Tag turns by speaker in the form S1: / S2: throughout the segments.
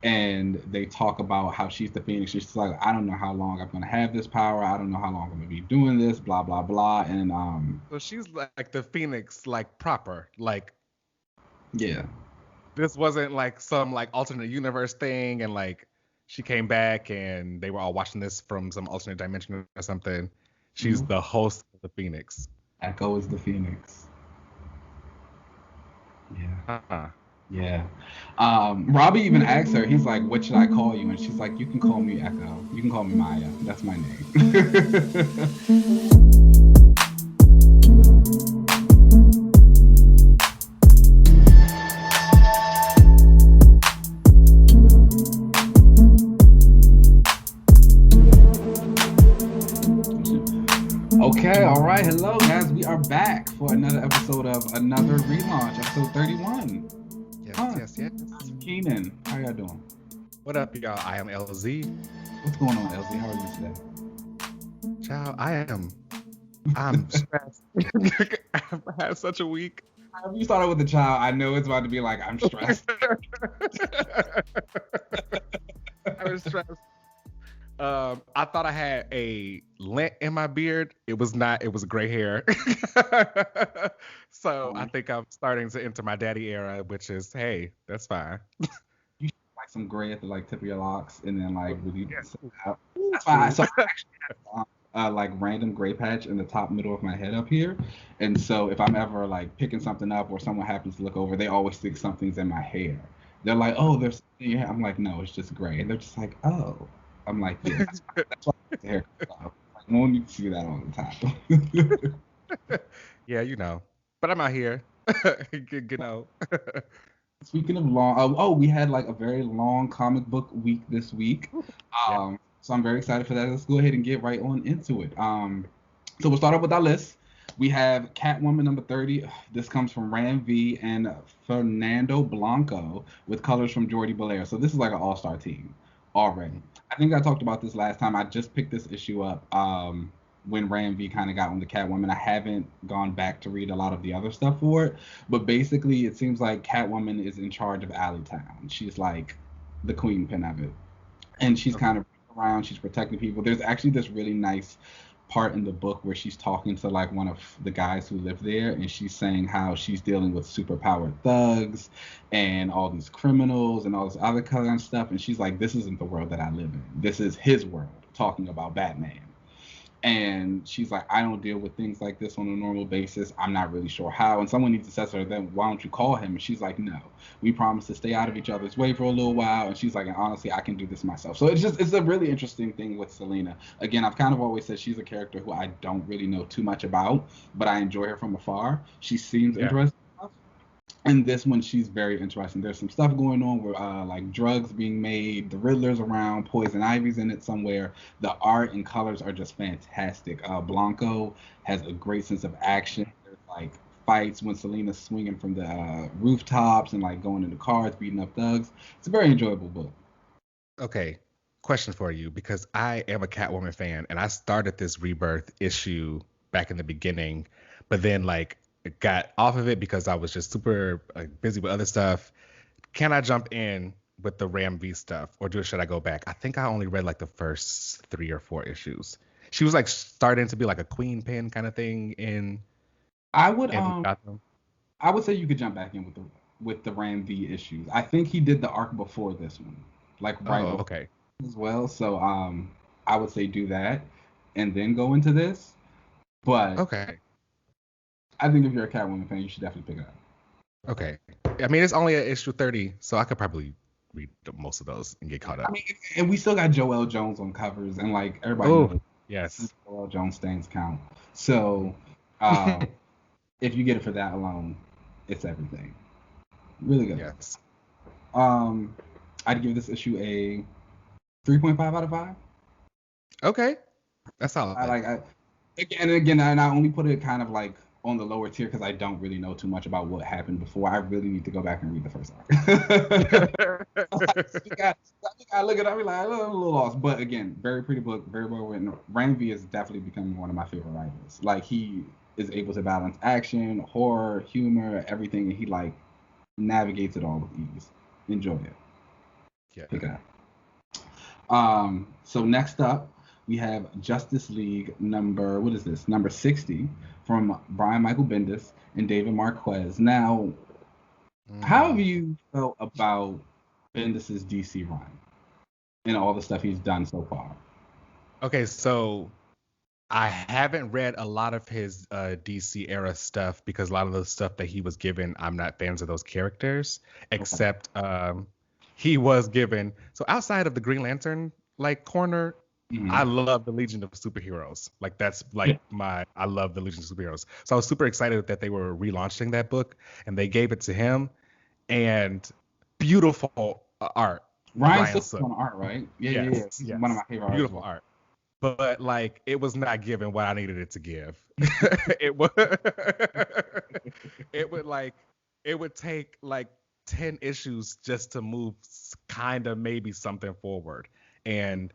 S1: and they talk about how she's the Phoenix. She's like, I don't know how long I'm gonna have this power. I don't know how long I'm gonna be doing this. Blah blah blah. And
S2: So she's like the Phoenix, like proper. Like
S1: yeah,
S2: this wasn't like some like alternate universe thing, and like she came back and they were all watching this from some alternate dimension or something. She's
S1: Mhm.
S2: the host of the Phoenix.
S1: Echo is the Phoenix. Yeah.
S2: Huh.
S1: Yeah. Robbie even asked her, he's like, what should I call you? And she's like, you can call me Echo. You can call me Maya. That's my name. Okay, all right. Hello, guys. We are back for another episode of another relaunch, episode 31.
S2: Yes,
S1: Huh.
S2: yes, yes.
S1: I'm Keenan. How y'all doing?
S2: What up, y'all? I am LZ.
S1: What's going on, LZ? How are you today?
S2: Child, I'm stressed. I've had such a week.
S1: If you started with a child, I know it's about to be like, I'm stressed.
S2: I was stressed. I thought I had a lint in my beard. It was not. It was gray hair. So I think I'm starting to enter my daddy era, which is, hey, that's fine.
S1: You should like some gray at the like tip of your locks, and then like really.
S2: Yeah.
S1: That's why. So I actually have like random gray patch in the top middle of my head up here, and so if I'm ever like picking something up or someone happens to look over, they always think something's in my hair. They're like, "Oh, there's something in your hair." I'm like, "No, it's just gray," and they're just like, "Oh." I'm like, "Yeah, that's why the hair comes off." Like, no one needs to see that all the time.
S2: Yeah, But I'm out here. you know.
S1: Speaking of long, we had like a very long comic book week this week.
S2: Yeah.
S1: So I'm very excited for that. Let's go ahead and get right on into it. So we'll start off with our list. We have Catwoman number 30. This comes from Ram V and Fernando Blanco with colors from Jordi Belair. So this is like an all-star team already. I think I talked about this last time. I just picked this issue up when Ram V kind of got on the Catwoman. I haven't gone back to read a lot of the other stuff for it, but basically it seems like Catwoman is in charge of Alleytown. She's like the queen pin of it, and she's
S2: Okay.
S1: kind of around. She's protecting people. There's actually this really nice part in the book where she's talking to like one of the guys who live there, and she's saying how she's dealing with superpowered thugs and all these criminals and all this other kind of stuff, and she's like, this isn't the world that I live in. This is his world, talking about Batman. And she's like, I don't deal with things like this on a normal basis. I'm not really sure how. And someone needs to say to her, then why don't you call him? And she's like, no, we promise to stay out of each other's way for a little while. And she's like, and honestly, I can do this myself. So it's a really interesting thing with Selena. Again, I've kind of always said she's a character who I don't really know too much about, but I enjoy her from afar. She seems
S2: Yeah.
S1: interesting. And this one, she's very interesting. There's some stuff going on where, like, drugs being made, the Riddler's around, Poison Ivy's in it somewhere. The art and colors are just fantastic. Blanco has a great sense of action. There's like fights when Selena's swinging from the rooftops and like going into cars, beating up thugs. It's a very enjoyable book.
S2: Okay. Question for you, because I am a Catwoman fan and I started this Rebirth issue back in the beginning, but then like got off of it because I was just super busy with other stuff. Can I jump in with the Ram V stuff, or should I go back? I think I only read like the first 3 or 4 issues. She was like starting to be like a queen pin kind of thing
S1: I would
S2: in
S1: um
S2: Gotham.
S1: I would say you could jump back in with the Ram V issues. I think he did the arc before this one, like right
S2: Oh,
S1: before
S2: okay.
S1: as well. So I would say do that and then go into this. But
S2: Okay.
S1: I think if you're a Catwoman fan, you should definitely pick it up.
S2: Okay. I mean, it's only an issue 30, so I could probably read most of those and get caught
S1: I
S2: up.
S1: mean, and we still got Joel Jones on covers, and like everybody
S2: Oh,
S1: knows
S2: yes.
S1: Joel Jones stands count. So um, if you get it for that alone, it's everything. Really good.
S2: Yes.
S1: Um, I'd give this issue a 3.5 out of 5.
S2: Okay. That's
S1: I
S2: solid.
S1: like I again, and I only put it kind of like on the lower tier because I don't really know too much about what happened before. I really need to go back and read the first arc. I look at it, I be like, I'm a little lost. But again, very pretty book, very well written. Ranvi is definitely becoming one of my favorite writers. Like he is able to balance action, horror, humor, everything, and he like navigates it all with ease. Enjoy it.
S2: Yeah.
S1: pick it up. So next up, we have Justice League number 60 from Brian Michael Bendis and David Marquez. Now, how have you felt about Bendis's DC run and all the stuff he's done so far?
S2: Okay, so I haven't read a lot of his DC era stuff because a lot of the stuff that he was given, I'm not fans of those characters, except he was given. So outside of the Green Lantern corner, I love the Legion of Superheroes. Like that's like I love the Legion of Superheroes. So I was super excited that they were relaunching that book and they gave it to him, and beautiful art.
S1: Ryan Sook's on art, right? Yeah. He's one of my favorite
S2: beautiful
S1: art.
S2: But like it was not given what I needed it to give. it would it would take like 10 issues just to move kind of maybe something forward. And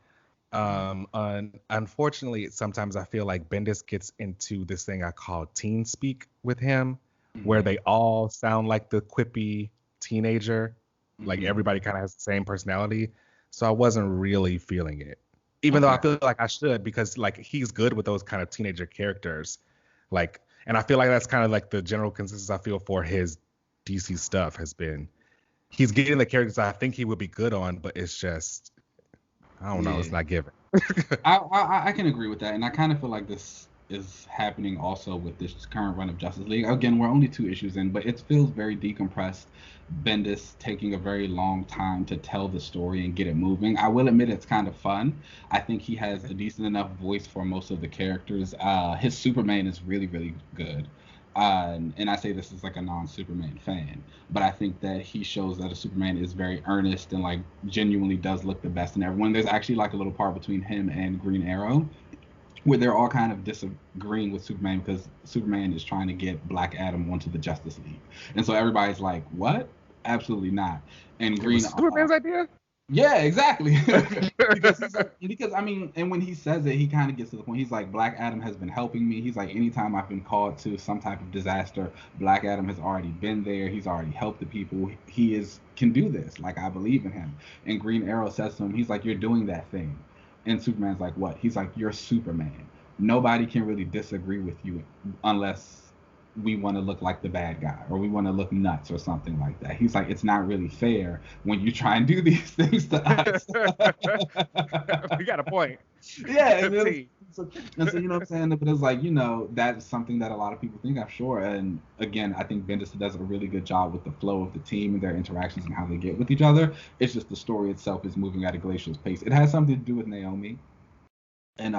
S2: unfortunately, sometimes I feel like Bendis gets into this thing I call teen speak with him, where they all sound like the quippy teenager. Like everybody kind of has the same personality. So I wasn't really feeling it. Even though I feel like I should, because like he's good with those kind of teenager characters. Like, and I feel like that's kind of like the general consensus I feel for his DC stuff has been he's getting the characters I think he would be good on, but it's just I don't know, it's not given.
S1: I can agree with that, and I kind of feel like this is happening also with this current run of Justice League. Again, we're only 2 issues in, but it feels very decompressed. Bendis taking a very long time to tell the story and get it moving. I will admit it's kind of fun. I think he has a decent enough voice for most of the characters. His Superman is really, really good. And I say this as like a non-Superman fan, but I think that he shows that a Superman is very earnest and like genuinely does look the best in everyone. There's actually like a little part between him and Green Arrow where they're all kind of disagreeing with Superman because Superman is trying to get Black Adam onto the Justice League. And so everybody's like, what? Absolutely not. And Green
S2: Superman's idea?
S1: Yeah, exactly. because I mean, and when he says it, he kind of gets to the point. He's like, Black Adam has been helping me. He's like, anytime I've been called to some type of disaster, Black Adam has already been there. He's already helped the people. He can do this. Like, I believe in him. And Green Arrow says to him, he's like, you're doing that thing. And Superman's like, what? He's like, you're Superman. Nobody can really disagree with you unless we want to look like the bad guy or we want to look nuts or something like that. He's like, it's not really fair when you try and do these things to us.
S2: We got a point.
S1: Yeah. And so, you know what I'm saying? But it's like, that's something that a lot of people think, I'm sure. And again, I think Bendis does a really good job with the flow of the team and their interactions and how they get with each other. It's just the story itself is moving at a glacial pace. It has something to do with Naomi and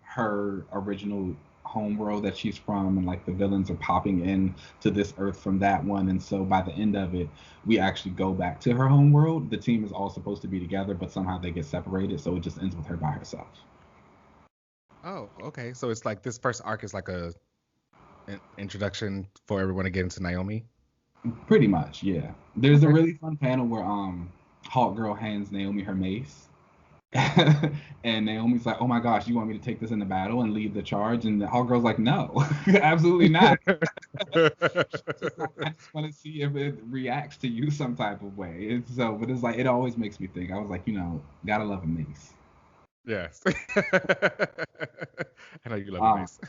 S1: her original home world that she's from, and like the villains are popping in to this earth from that one, and so by the end of it we actually go back to her home world. The team is all supposed to be together, but somehow they get separated, so it just ends with her by herself.
S2: Oh, okay. So it's like this first arc is like an introduction for everyone to get into Naomi?
S1: Pretty much, yeah. There's a really fun panel where Hawk Girl hands Naomi her mace. And Naomi's like, oh my gosh, you want me to take this into battle and lead the charge? And the Hawk Girl's like, no, absolutely not. I just want to see if it reacts to you some type of way. But it's like, it always makes me think. I was like, gotta love a mace.
S2: Yes. I know you love a mace.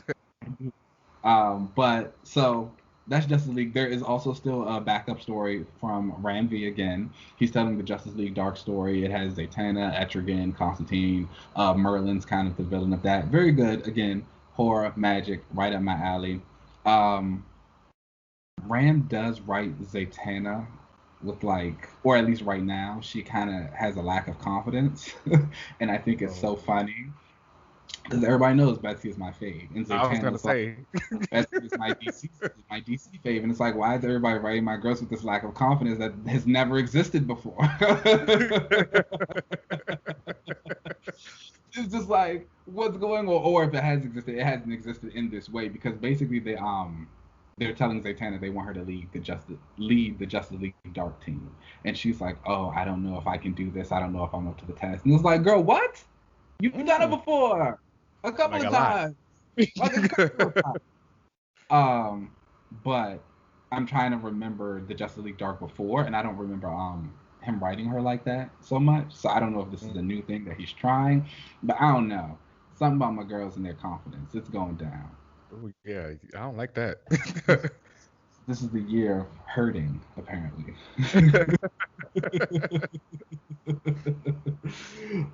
S1: But so that's Justice League. There is also still a backup story from Ram V again. He's telling the Justice League Dark story. It has Zatanna, Etrigan, Constantine. Merlin's kind of the villain of that. Very good. Again, horror, magic, right up my alley. Ram does write Zatanna with or at least right now, she kind of has a lack of confidence. And I think it's so funny. Because everybody knows Betsy is my fave. And
S2: I was gonna say
S1: Betsy is my DC fave. And it's like, why is everybody writing my girls with this lack of confidence that has never existed before? It's just like, what's going on? Or if it has existed, it hasn't existed in this way. Because basically they're telling Zatanna they want her to lead the Justice League Dark team. And she's like, oh, I don't know if I can do this. I don't know if I'm up to the task. And it's like, girl, what? You've done it before. A couple of times. But I'm trying to remember the Justice League Dark before, and I don't remember him writing her like that so much. So I don't know if this is a new thing that he's trying, but I don't know. Something about my girls and their confidence. It's going down.
S2: Oh yeah, I don't like that.
S1: This, this is the year of hurting, apparently.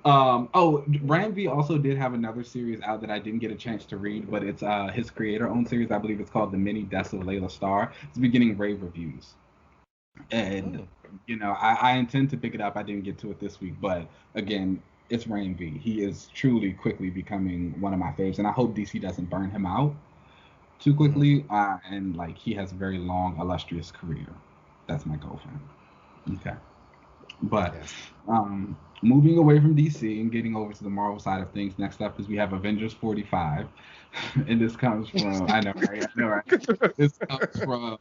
S1: Ranvi also did have another series out that I didn't get a chance to read, but it's his creator-owned series. I believe it's called The Many Deaths of Layla Starr. It's beginning rave reviews, and I intend to pick it up. I didn't get to it this week, but again, it's Ranvi. He is truly quickly becoming one of my faves, and I hope DC doesn't burn him out too quickly. And like he has a very long, illustrious career. That's my goal for him. Okay. But moving away from DC and getting over to the Marvel side of things, next up is we have Avengers 45. And this comes from, I know, right? This comes from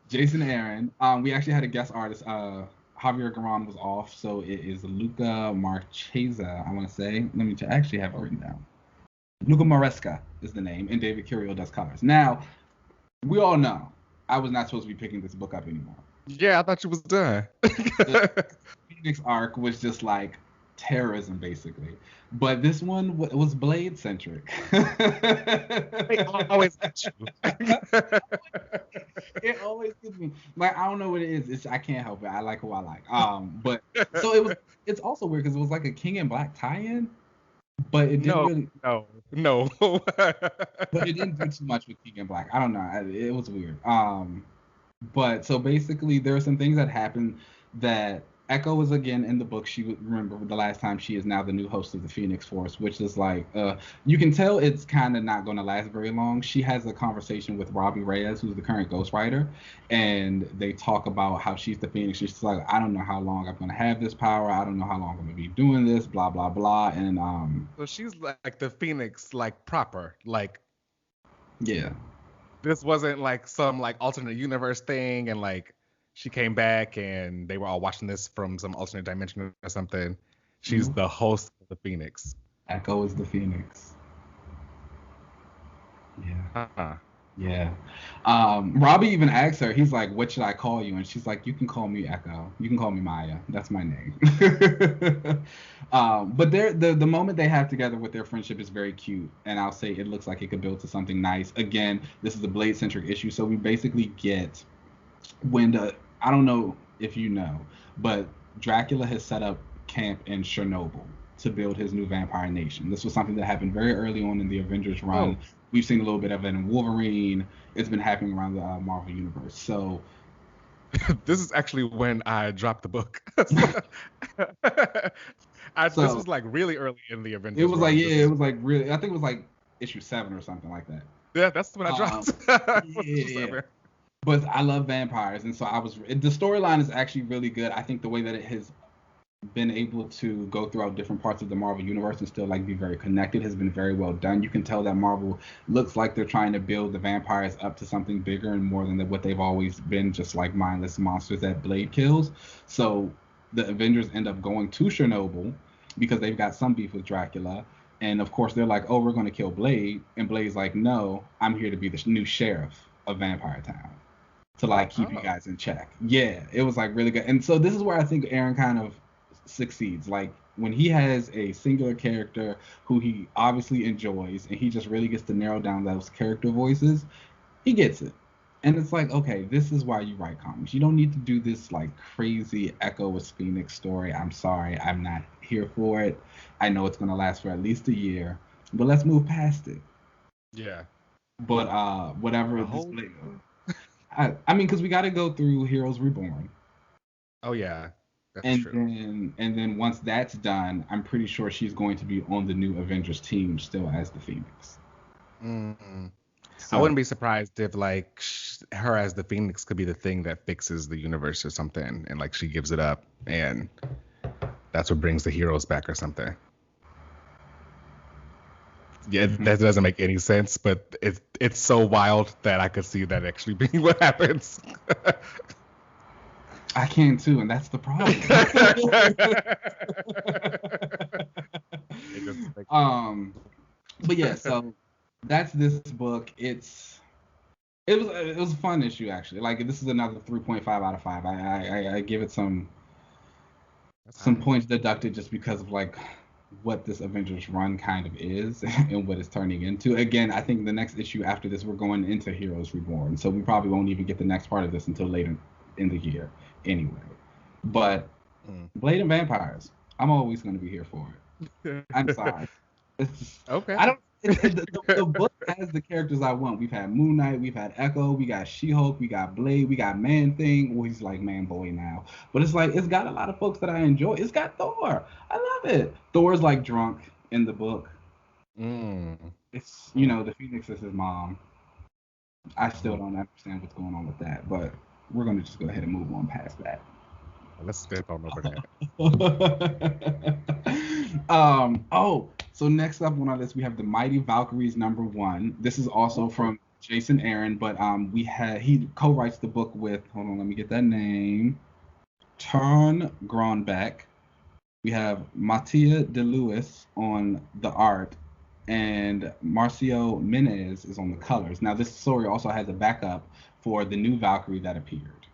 S1: Jason Aaron. We actually had a guest artist. Javier Garan was off, so it is Luca Marchesa, I want to say. Let me actually have it written down. Luca Maresca is the name, and David Curiel does colors. Now, we all know I was not supposed to be picking this book up anymore.
S2: Yeah, I thought you was done.
S1: The Phoenix arc was just like terrorism, basically. But this one was Blade centric.
S2: They always get you.
S1: It always gets me. Like I don't know what it is. I can't help it. I like who I like. But so it's also weird because it was like a King in Black tie-in, but it didn't
S2: No.
S1: But it didn't do too much with King in Black. I don't know. It was weird. But so basically, there are some things that happen that Echo is again in the book. She would remember the last time. She is now the new host of the Phoenix Force, which is like you can tell it's kind of not going to last very long. She has a conversation with Robbie Reyes, who's the current Ghost Rider, and they talk about how she's the Phoenix. She's like, I don't know how long I'm going to have this power. I don't know how long I'm going to be doing this. Blah blah blah. And
S2: so she's like the Phoenix, like proper, like
S1: yeah.
S2: This wasn't like some like alternate universe thing, and like she came back and they were all watching this from some alternate dimension or something. She's the host of the Phoenix.
S1: Echo is the Phoenix. Yeah. Yeah. Robbie even asked her, he's like, what should I call you? And she's like, you can call me Echo. You can call me Maya. That's my name. But the moment they have together with their friendship is very cute. And I'll say it looks like it could build to something nice. Again, this is a Blade-centric issue. So we basically get when I don't know if you know, but Dracula has set up camp in Chernobyl to build his new vampire nation. This was something that happened very early on in the Avengers run. We've seen a little bit of it in Wolverine. It's been happening around the Marvel universe. So
S2: this is actually when I dropped the book. This was like really early in the Avengers.
S1: It was run. It was like really. I think it was like issue 7 or something like that.
S2: Yeah, that's when I dropped.
S1: Yeah. But I love vampires, and so the storyline is actually really good. I think the way that it has been able to go throughout different parts of the Marvel universe and still like be very connected has been very well done. You can tell that Marvel looks like they're trying to build the vampires up to something bigger and more than what they've always been, just like mindless monsters that Blade kills. So the Avengers end up going to Chernobyl because they've got some beef with Dracula. And of course they're like, oh, we're going to kill Blade. And Blade's like, no, I'm here to be the new sheriff of Vampire Town to like keep you guys in check. Yeah, it was like really good. And so this is where I think Aaron kind of succeeds. Like when he has a singular character who he obviously enjoys and he just really gets to narrow down those character voices, he gets it. And it's like, okay, this is why you write comics. You don't need to do this like crazy Echo with Phoenix story. I'm sorry, I'm not here for it. I know it's gonna last for at least a year, but let's move past it.
S2: Yeah.
S1: But whatever I mean, because we got to go through Heroes Reborn.
S2: Oh yeah.
S1: That's true. Then once that's done, I'm pretty sure she's going to be on the new Avengers team still as the Phoenix.
S2: Mm-hmm. So, I wouldn't be surprised if like her as the Phoenix could be the thing that fixes the universe or something, and like she gives it up, and that's what brings the heroes back or something. Yeah, that doesn't make any sense, but it's so wild that I could see that actually being what happens.
S1: I can too, and that's the problem. But yeah, so that's this book. It was a fun issue actually. Like this is another 3.5 out of 5. I give it some
S2: That's
S1: some
S2: high.
S1: points deducted just because of like what this Avengers run kind of is and what it's turning into. Again, I think the next issue after this, we're going into Heroes Reborn, so we probably won't even get the next part of this until later in the year, anyway. But
S2: Mm.
S1: Blade and Vampires, I'm always going to be here for it. I'm sorry. It's just,
S2: Okay.
S1: I don't. The book has the characters I want. We've had Moon Knight, we've had Echo, we got She-Hulk, we got Blade, we got Man Thing. Well, he's like Man Boy now, but it's like it's got a lot of folks that I enjoy. It's got Thor. I love it. Thor's like drunk in the book.
S2: Mm.
S1: It's
S2: Mm.
S1: the Phoenix is his mom. I still
S2: Mhm.
S1: don't understand what's going on with that, but we're gonna just go ahead and move on past that.
S2: Let's skip on over that.
S1: So next up on our list we have the Mighty Valkyries #1. This is also
S2: Oh.
S1: from Jason Aaron, but he co-writes the book with, hold on, let me get that name. Turn Gronbeck. We have Mattia De Lewis on the art, and Marcio Menez is on the colors. Now this story also has a backup for the new Valkyrie that appeared.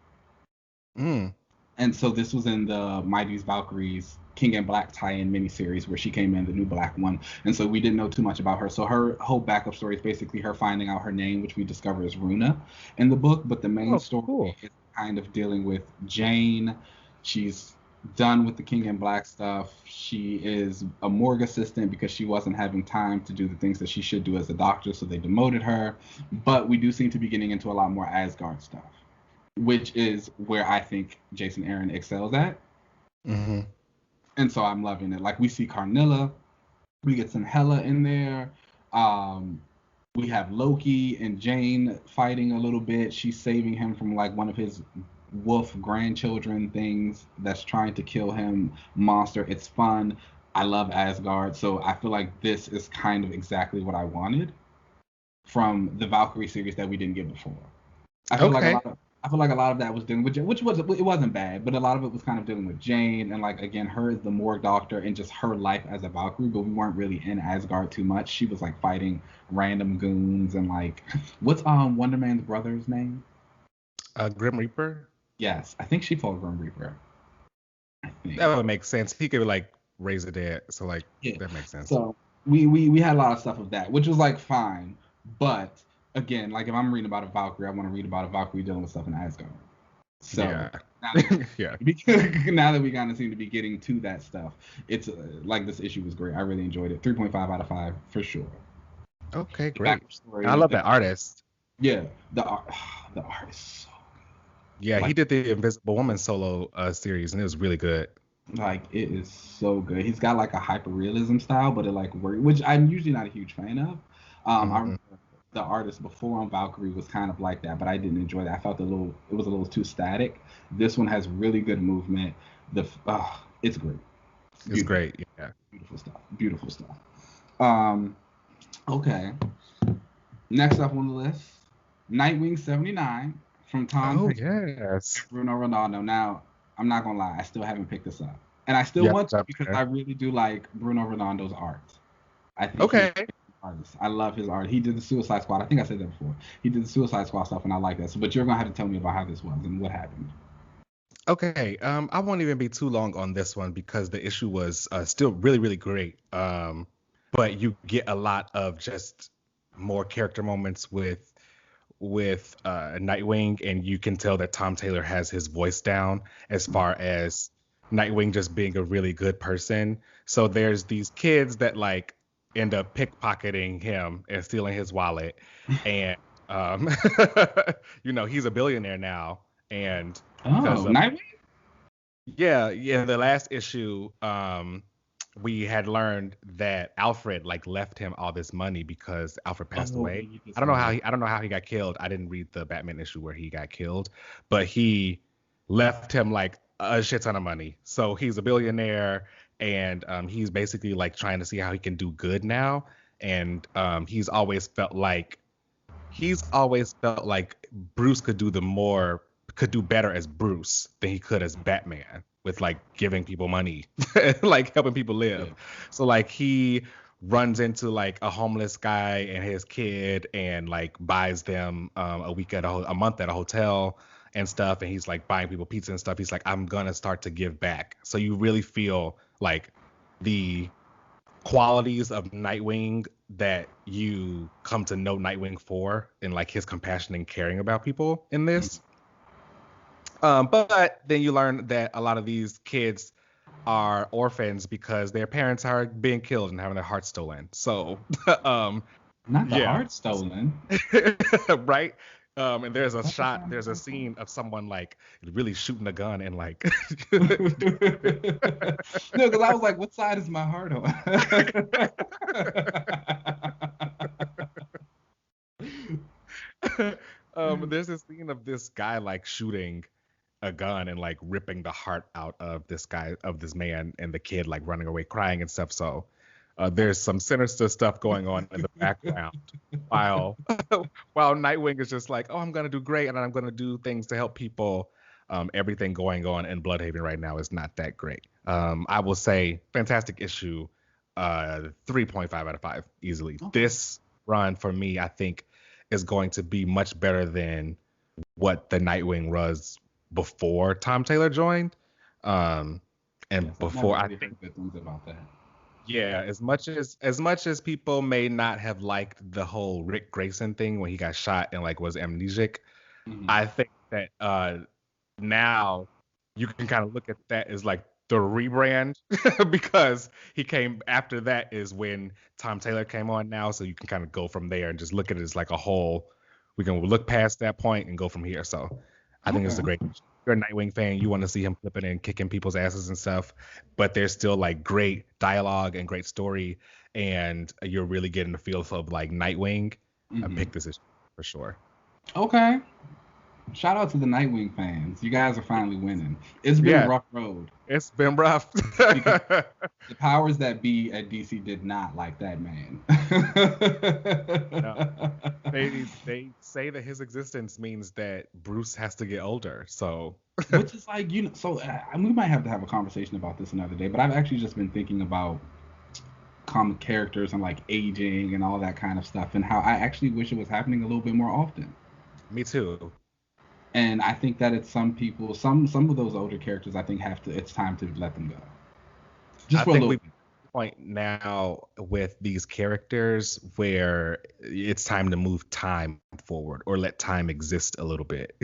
S2: Mm.
S1: And so this was in the Mighty's Valkyries King and Black tie-in miniseries where she came in, the new black one. And so we didn't know too much about her. So her whole backup story is basically her finding out her name, which we discover is Runa in the book. But the main
S2: Oh,
S1: story
S2: cool.
S1: is kind of dealing with Jane. She's done with the King and Black stuff. She is a morgue assistant because she wasn't having time to do the things that she should do as a doctor, so they demoted her. But we do seem to be getting into a lot more Asgard stuff, which is where I think Jason Aaron excels at.
S2: Hmm.
S1: And so I'm loving it. Like we see Carnilla, we get some Hela in there. Um, we have Loki and Jane fighting a little bit. She's saving him from like one of his wolf grandchildren things that's trying to kill him. Monster. It's fun. I love Asgard, so I feel like this is kind of exactly what I wanted from the Valkyrie series that we didn't get before. I feel like a
S2: Okay.
S1: lot of I feel like a lot of that was dealing with which was it wasn't bad, but a lot of it was kind of dealing with Jane and like again her as the morgue doctor and just her life as a Valkyrie, but we weren't really in Asgard too much. She was like fighting random goons and like what's Wonder Man's brother's name?
S2: Grim Reaper.
S1: Yes, I think she fought Grim Reaper. I think.
S2: That would make sense. He could like raise the dead, so like
S1: Yeah.
S2: that makes sense.
S1: So we had a lot of stuff of that, which was like fine, but again, like if I'm reading about a Valkyrie, I want to read about a Valkyrie dealing with stuff in Asgard. So
S2: Yeah.
S1: now that
S2: Yeah.
S1: now that we kind of seem to be getting to that stuff, it's like this issue was great. I really enjoyed it. 3.5 out of 5 for sure.
S2: Okay,
S1: The
S2: great.
S1: back
S2: I
S1: story,
S2: love that artist.
S1: yeah, the art, the art is so
S2: Yeah, he
S1: like
S2: did the Invisible Woman solo series, and it was really good.
S1: like it is so good. He's got like a hyper realism style, but it like work, which I'm usually not a huge fan of. I
S2: Hmm.
S1: remember the artist before on Valkyrie was kind of like that, but I didn't enjoy that. I felt it was a little too static. This one has really good movement. It's great. It's
S2: It's
S1: beautiful.
S2: great. Yeah.
S1: Beautiful stuff. Beautiful stuff. Um, okay. Next up on the list, Nightwing 79 from Tom
S2: Oh
S1: Taylor
S2: yes.
S1: and Bruno Ronaldo. Now, I'm not gonna lie, I still haven't picked this up. And I still
S2: Yep.
S1: want to
S2: Up
S1: because I
S2: there.
S1: really do like Bruno Ronaldo's art. I think he's
S2: Okay.
S1: an artist. I love his art. He did the Suicide Squad. I think I said that before. He did the Suicide Squad stuff, and I like that. So, but you're gonna have to tell me about how this was and what happened.
S2: Okay. I won't even be too long on this one because the issue was still really, really great. But you get a lot of just more character moments with Nightwing, and you can tell that Tom Taylor has his voice down as far as Nightwing just being a really good person. So there's these kids that like end up pickpocketing him and stealing his wallet, and um, he's a billionaire now, and because
S1: Oh, Nightwing?
S2: yeah, yeah, the last issue, we had learned that Alfred like left him all this money because Alfred passed
S1: Oh,
S2: away.
S1: you did say that.
S2: I don't know how he got killed. I didn't read the Batman issue where he got killed, but he left him like a shit ton of money. So he's a billionaire, and he's basically like trying to see how he can do good now. And he's always felt like Bruce could do better as Bruce than he could as Batman with like giving people money, like helping people live.
S1: Yeah.
S2: So like he runs into like a homeless guy and his kid and like buys them a month at a hotel, and stuff, and he's like buying people pizza and stuff. He's like, I'm gonna start to give back. So you really feel like the qualities of Nightwing that you come to know Nightwing for, and like his compassion and caring about people in this. But then you learn that a lot of these kids are orphans because their parents are being killed and having their hearts stolen. So,
S1: Not the
S2: yeah,
S1: heart stolen.
S2: right. And there's a scene of someone like really shooting a gun and like.
S1: No, because I was like, what side is my heart on?
S2: There's this scene of this guy like shooting a gun and like ripping the heart out of this man, and the kid like running away crying and stuff. So there's some sinister stuff going on in the background while while Nightwing is just like, oh, I'm gonna do great and I'm gonna do things to help people. Everything going on in Bloodhaven right now is not that great. I will say fantastic issue, 3.5 out of 5 easily. Okay. This run for me, I think, is going to be much better than what the Nightwing was before Tom Taylor joined. And yes, before I think
S1: good things about that.
S2: Yeah, as much as people may not have liked the whole Rick Grayson thing when he got shot and like was amnesic, I think that now you can kind of look at that as like the rebrand because he came after that is when Tom Taylor came on now, so you can kind of go from there and just look at it as like a whole. We can look past that point and go from here. So I think it's a great. If you're a Nightwing fan, you want to see him flipping and kicking people's asses and stuff, but there's still like great dialogue and great story, and you're really getting the feel of like Nightwing. I pick this issue for sure.
S1: Okay. Shout out to the Nightwing fans. You guys are finally winning. It's been a rough road.
S2: It's been rough.
S1: The powers that be at DC did not like that man.
S2: No. They say that his existence means that Bruce has to get older. So,
S1: which is like, so we might have to have a conversation about this another day. But I've actually just been thinking about comic characters and like aging and all that kind of stuff, and how I actually wish it was happening a little bit more often.
S2: Me too.
S1: And I think that it's some people, some of those older characters, I think it's time to let them go.
S2: Just for a little point now with these characters where it's time to move time forward or let time exist a little bit,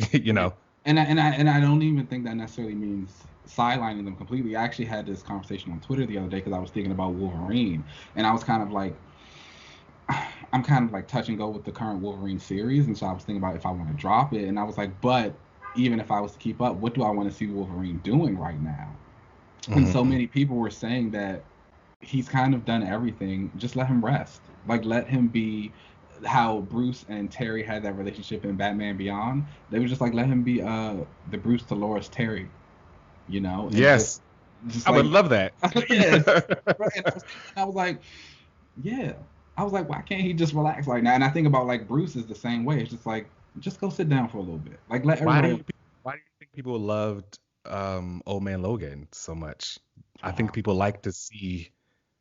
S1: And I don't even think that necessarily means sidelining them completely. I actually had this conversation on Twitter the other day because I was thinking about Wolverine, and I was kind of like, I'm kind of like touch and go with the current Wolverine series, and so I was thinking about if I want to drop it, and I was like, but even if I was to keep up, what do I want to see Wolverine doing right now? And so many people were saying that he's kind of done everything. Just let him rest. Like, let him be how Bruce and Terry had that relationship in Batman Beyond. They were just like, let him be the Bruce Dolores Terry, And
S2: yes. Just I would love that.
S1: And I was like, yeah. I was like, why can't he just relax like now? And I think about like Bruce is the same way. It's just like, just go sit down for a little bit. Like, let everybody.
S2: Why do you think people loved Old Man Logan so much? I think people like to see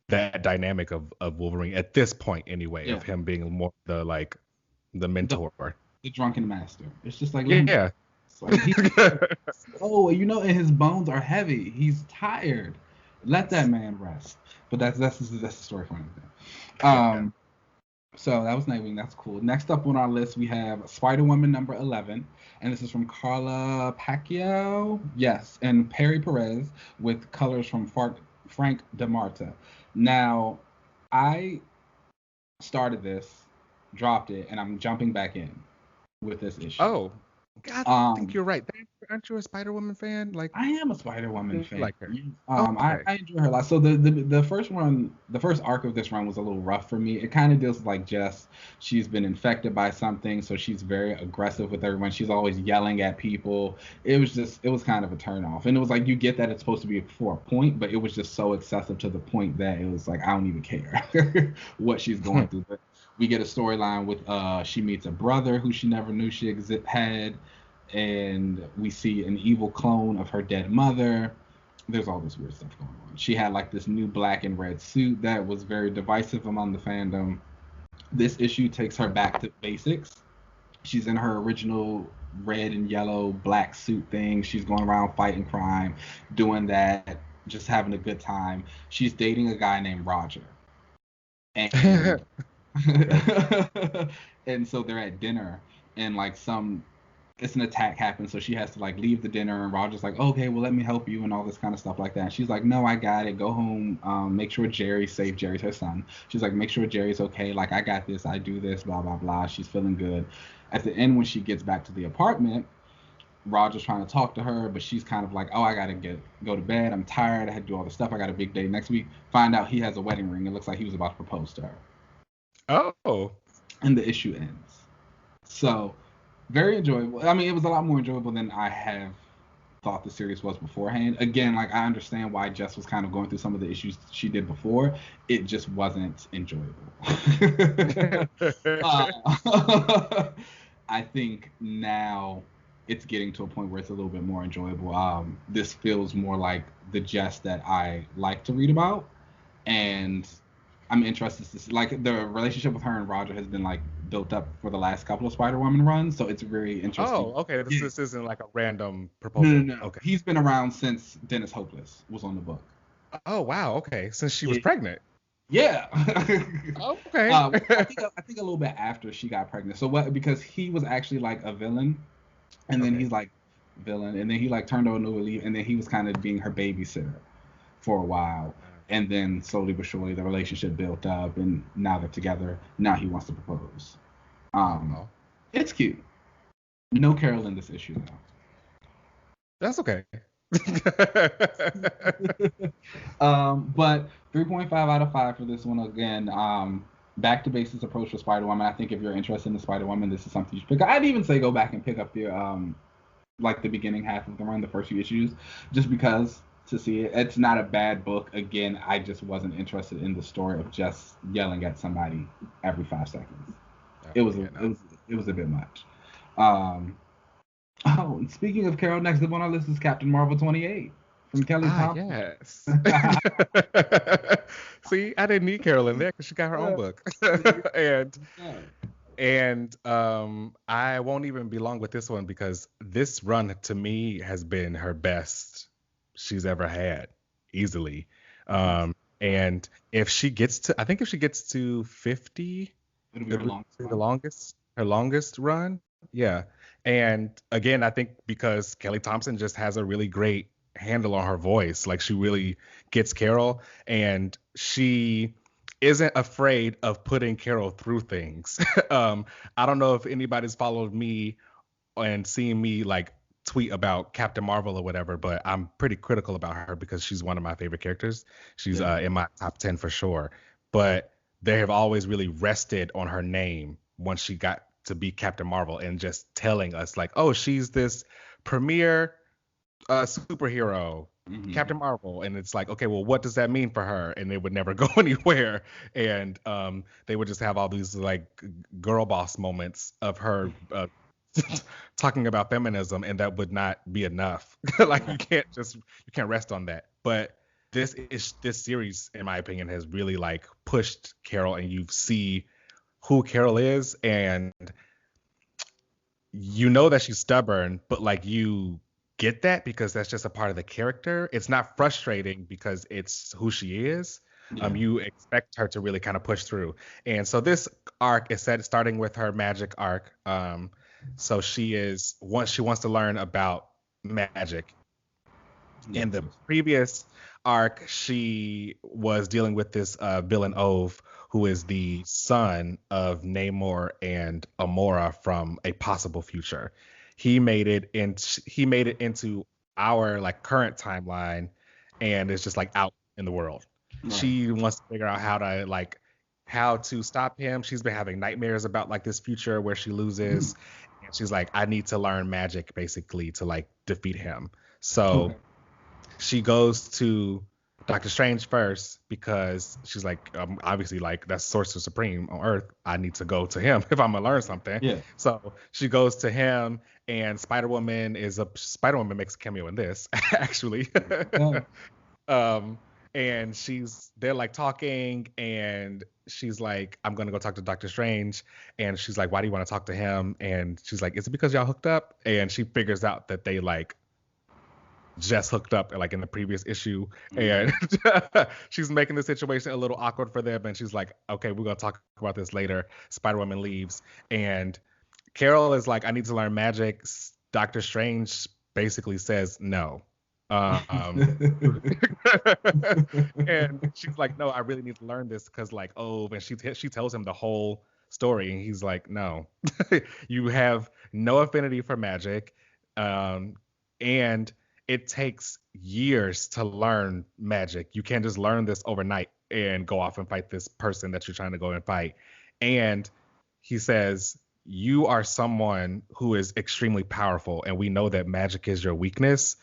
S2: that dynamic of Wolverine at this point anyway, of him being more the mentor.
S1: The drunken master. It's just like,
S2: yeah.
S1: Like, and his bones are heavy. He's tired. Let that man rest. But that's the story for him. So that was Nightwing. That's cool. Next up on our list, we have Spider-Woman number 11. And this is from Carla Pacquiao. Yes. And Perry Perez with colors from Frank DeMarta. Now, I started this, dropped it, and I'm jumping back in with this issue.
S2: Oh, God, I think you're right. Aren't you a Spider-Woman fan? Like,
S1: I am a Spider-Woman fan.
S2: Like her.
S1: I enjoy her a lot. So the first arc of this run was a little rough for me. It kind of deals with like Jess. She's been infected by something, so she's very aggressive with everyone. She's always yelling at people. It was kind of a turn off. And it was like, you get that it's supposed to be for a point, but it was just so excessive to the point that it was like, I don't even care what she's going through. But we get a storyline with she meets a brother who she never knew she had, and we see an evil clone of her dead mother. There's all this weird stuff going on. She had like this new black and red suit that was very divisive among the fandom. This issue takes her back to basics. She's in her original red and yellow black suit thing. She's going around fighting crime, doing that, just having a good time. She's dating a guy named Roger, and
S2: Okay.
S1: and so they're at dinner, and like some it's an attack happens, so she has to like leave the dinner, and Roger's like, okay, well let me help you and all this kind of stuff like that. And she's like, no, I got it. Go home. Make sure Jerry's safe. Jerry's her son. She's like, make sure Jerry's okay. Like I got this. I do this. Blah blah blah. She's feeling good. At the end, when she gets back to the apartment, Roger's trying to talk to her, but she's kind of like, oh, I gotta go to bed. I'm tired. I had to do all this stuff. I got a big day next week. Find out he has a wedding ring. It looks like he was about to propose to her.
S2: Oh.
S1: And the issue ends. So very enjoyable. I mean, it was a lot more enjoyable than I have thought the series was beforehand. Again, like I understand why Jess was kind of going through some of the issues she did before. It just wasn't enjoyable. I think now it's getting to a point where it's a little bit more enjoyable. This feels more like the Jess that I like to read about, and I'm interested to see, like, the relationship with her and Roger has been like built up for the last couple of Spider-Woman runs, so it's very interesting.
S2: Oh, okay. This isn't like a random
S1: No,
S2: proposal.
S1: no, no.
S2: Okay.
S1: He's been around since Dennis Hopeless was on the book.
S2: Oh, wow. Okay. Since she was
S1: Yeah.
S2: pregnant.
S1: Yeah.
S2: Okay.
S1: I think a little bit after she got pregnant. So what? Because he was actually like a villain, and then
S2: Okay.
S1: he's like villain, and then he like turned on New Leaf, and then he was kind of being her babysitter for a while, and then slowly but surely the relationship built up, and now they're together. Now he wants to propose.
S2: Oh,
S1: It's cute. No Carol in this issue though.
S2: that's okay.
S1: But 3.5 out of 5 for this one again. Back to basics approach for Spider-Woman. I think if you're interested in the Spider-Woman, this is something you should pick up. I'd even say go back and pick up the like the beginning half of the run, the first few issues, just because to see it. It's not a bad book. Again, I just wasn't interested in the story of just yelling at somebody every 5 seconds. It was a bit much. Oh, and speaking of Carol, next up on our list is Captain Marvel 28 from Kelly Thompson.
S2: Yes. See, I didn't need Carol in there because she got her own book. and I won't even be long with this one because this run to me has been her best she's ever had, easily. And if she gets to, I think if she gets to 50,
S1: It'll be
S2: her longest run. Yeah. And again, I think because Kelly Thompson just has a really great handle on her voice. Like she really gets Carol, and she isn't afraid of putting Carol through things. I don't know if anybody's followed me and seen me like tweet about Captain Marvel or whatever, but I'm pretty critical about her because she's one of my favorite characters. She's in my top 10 for sure. But they have always really rested on her name once she got to be Captain Marvel and just telling us like, oh, she's this premier superhero, Captain Marvel. And it's like, okay, well, what does that mean for her? And they would never go anywhere. And they would just have all these like girl boss moments of her talking about feminism, and that would not be enough. Like you can't rest on that. But this series, in my opinion, has really like pushed Carol, and you see who Carol is, and you know that she's stubborn, but like you get that because that's just a part of the character. It's not frustrating because it's who she is. You expect her to really kind of push through. And so this arc is starting with her magic arc. So she wants to learn about magic. In the previous arc, she was dealing with this villain Ove, who is the son of Namor and Amora from a possible future. He made it into our like current timeline, and it's just like out in the world. Right. She wants to figure out how to stop him. She's been having nightmares about like this future where she loses, and she's like, I need to learn magic basically to like defeat him. So she goes to Doctor Strange first because she's like, obviously, like that's Sorcerer Supreme on Earth. I need to go to him if I'm gonna learn something.
S1: Yeah.
S2: So she goes to him, and Spider-Woman makes a cameo in this actually. and they're like talking, and she's like, I'm gonna go talk to Doctor Strange, and she's like, why do you want to talk to him? And she's like, is it because y'all hooked up? And she figures out that they like just hooked up like in the previous issue, and she's making the situation a little awkward for them, and she's like, okay, we're gonna talk about this later. Spider-Woman leaves, and Carol is like, I need to learn magic. Doctor Strange basically says no. And she's like, no, I really need to learn this because like, oh, and she tells him the whole story, and he's like, no, you have no affinity for magic, and it takes years to learn magic. You can't just learn this overnight and go off and fight this person that you're trying to go and fight. And he says, you are someone who is extremely powerful, and we know that magic is your weakness.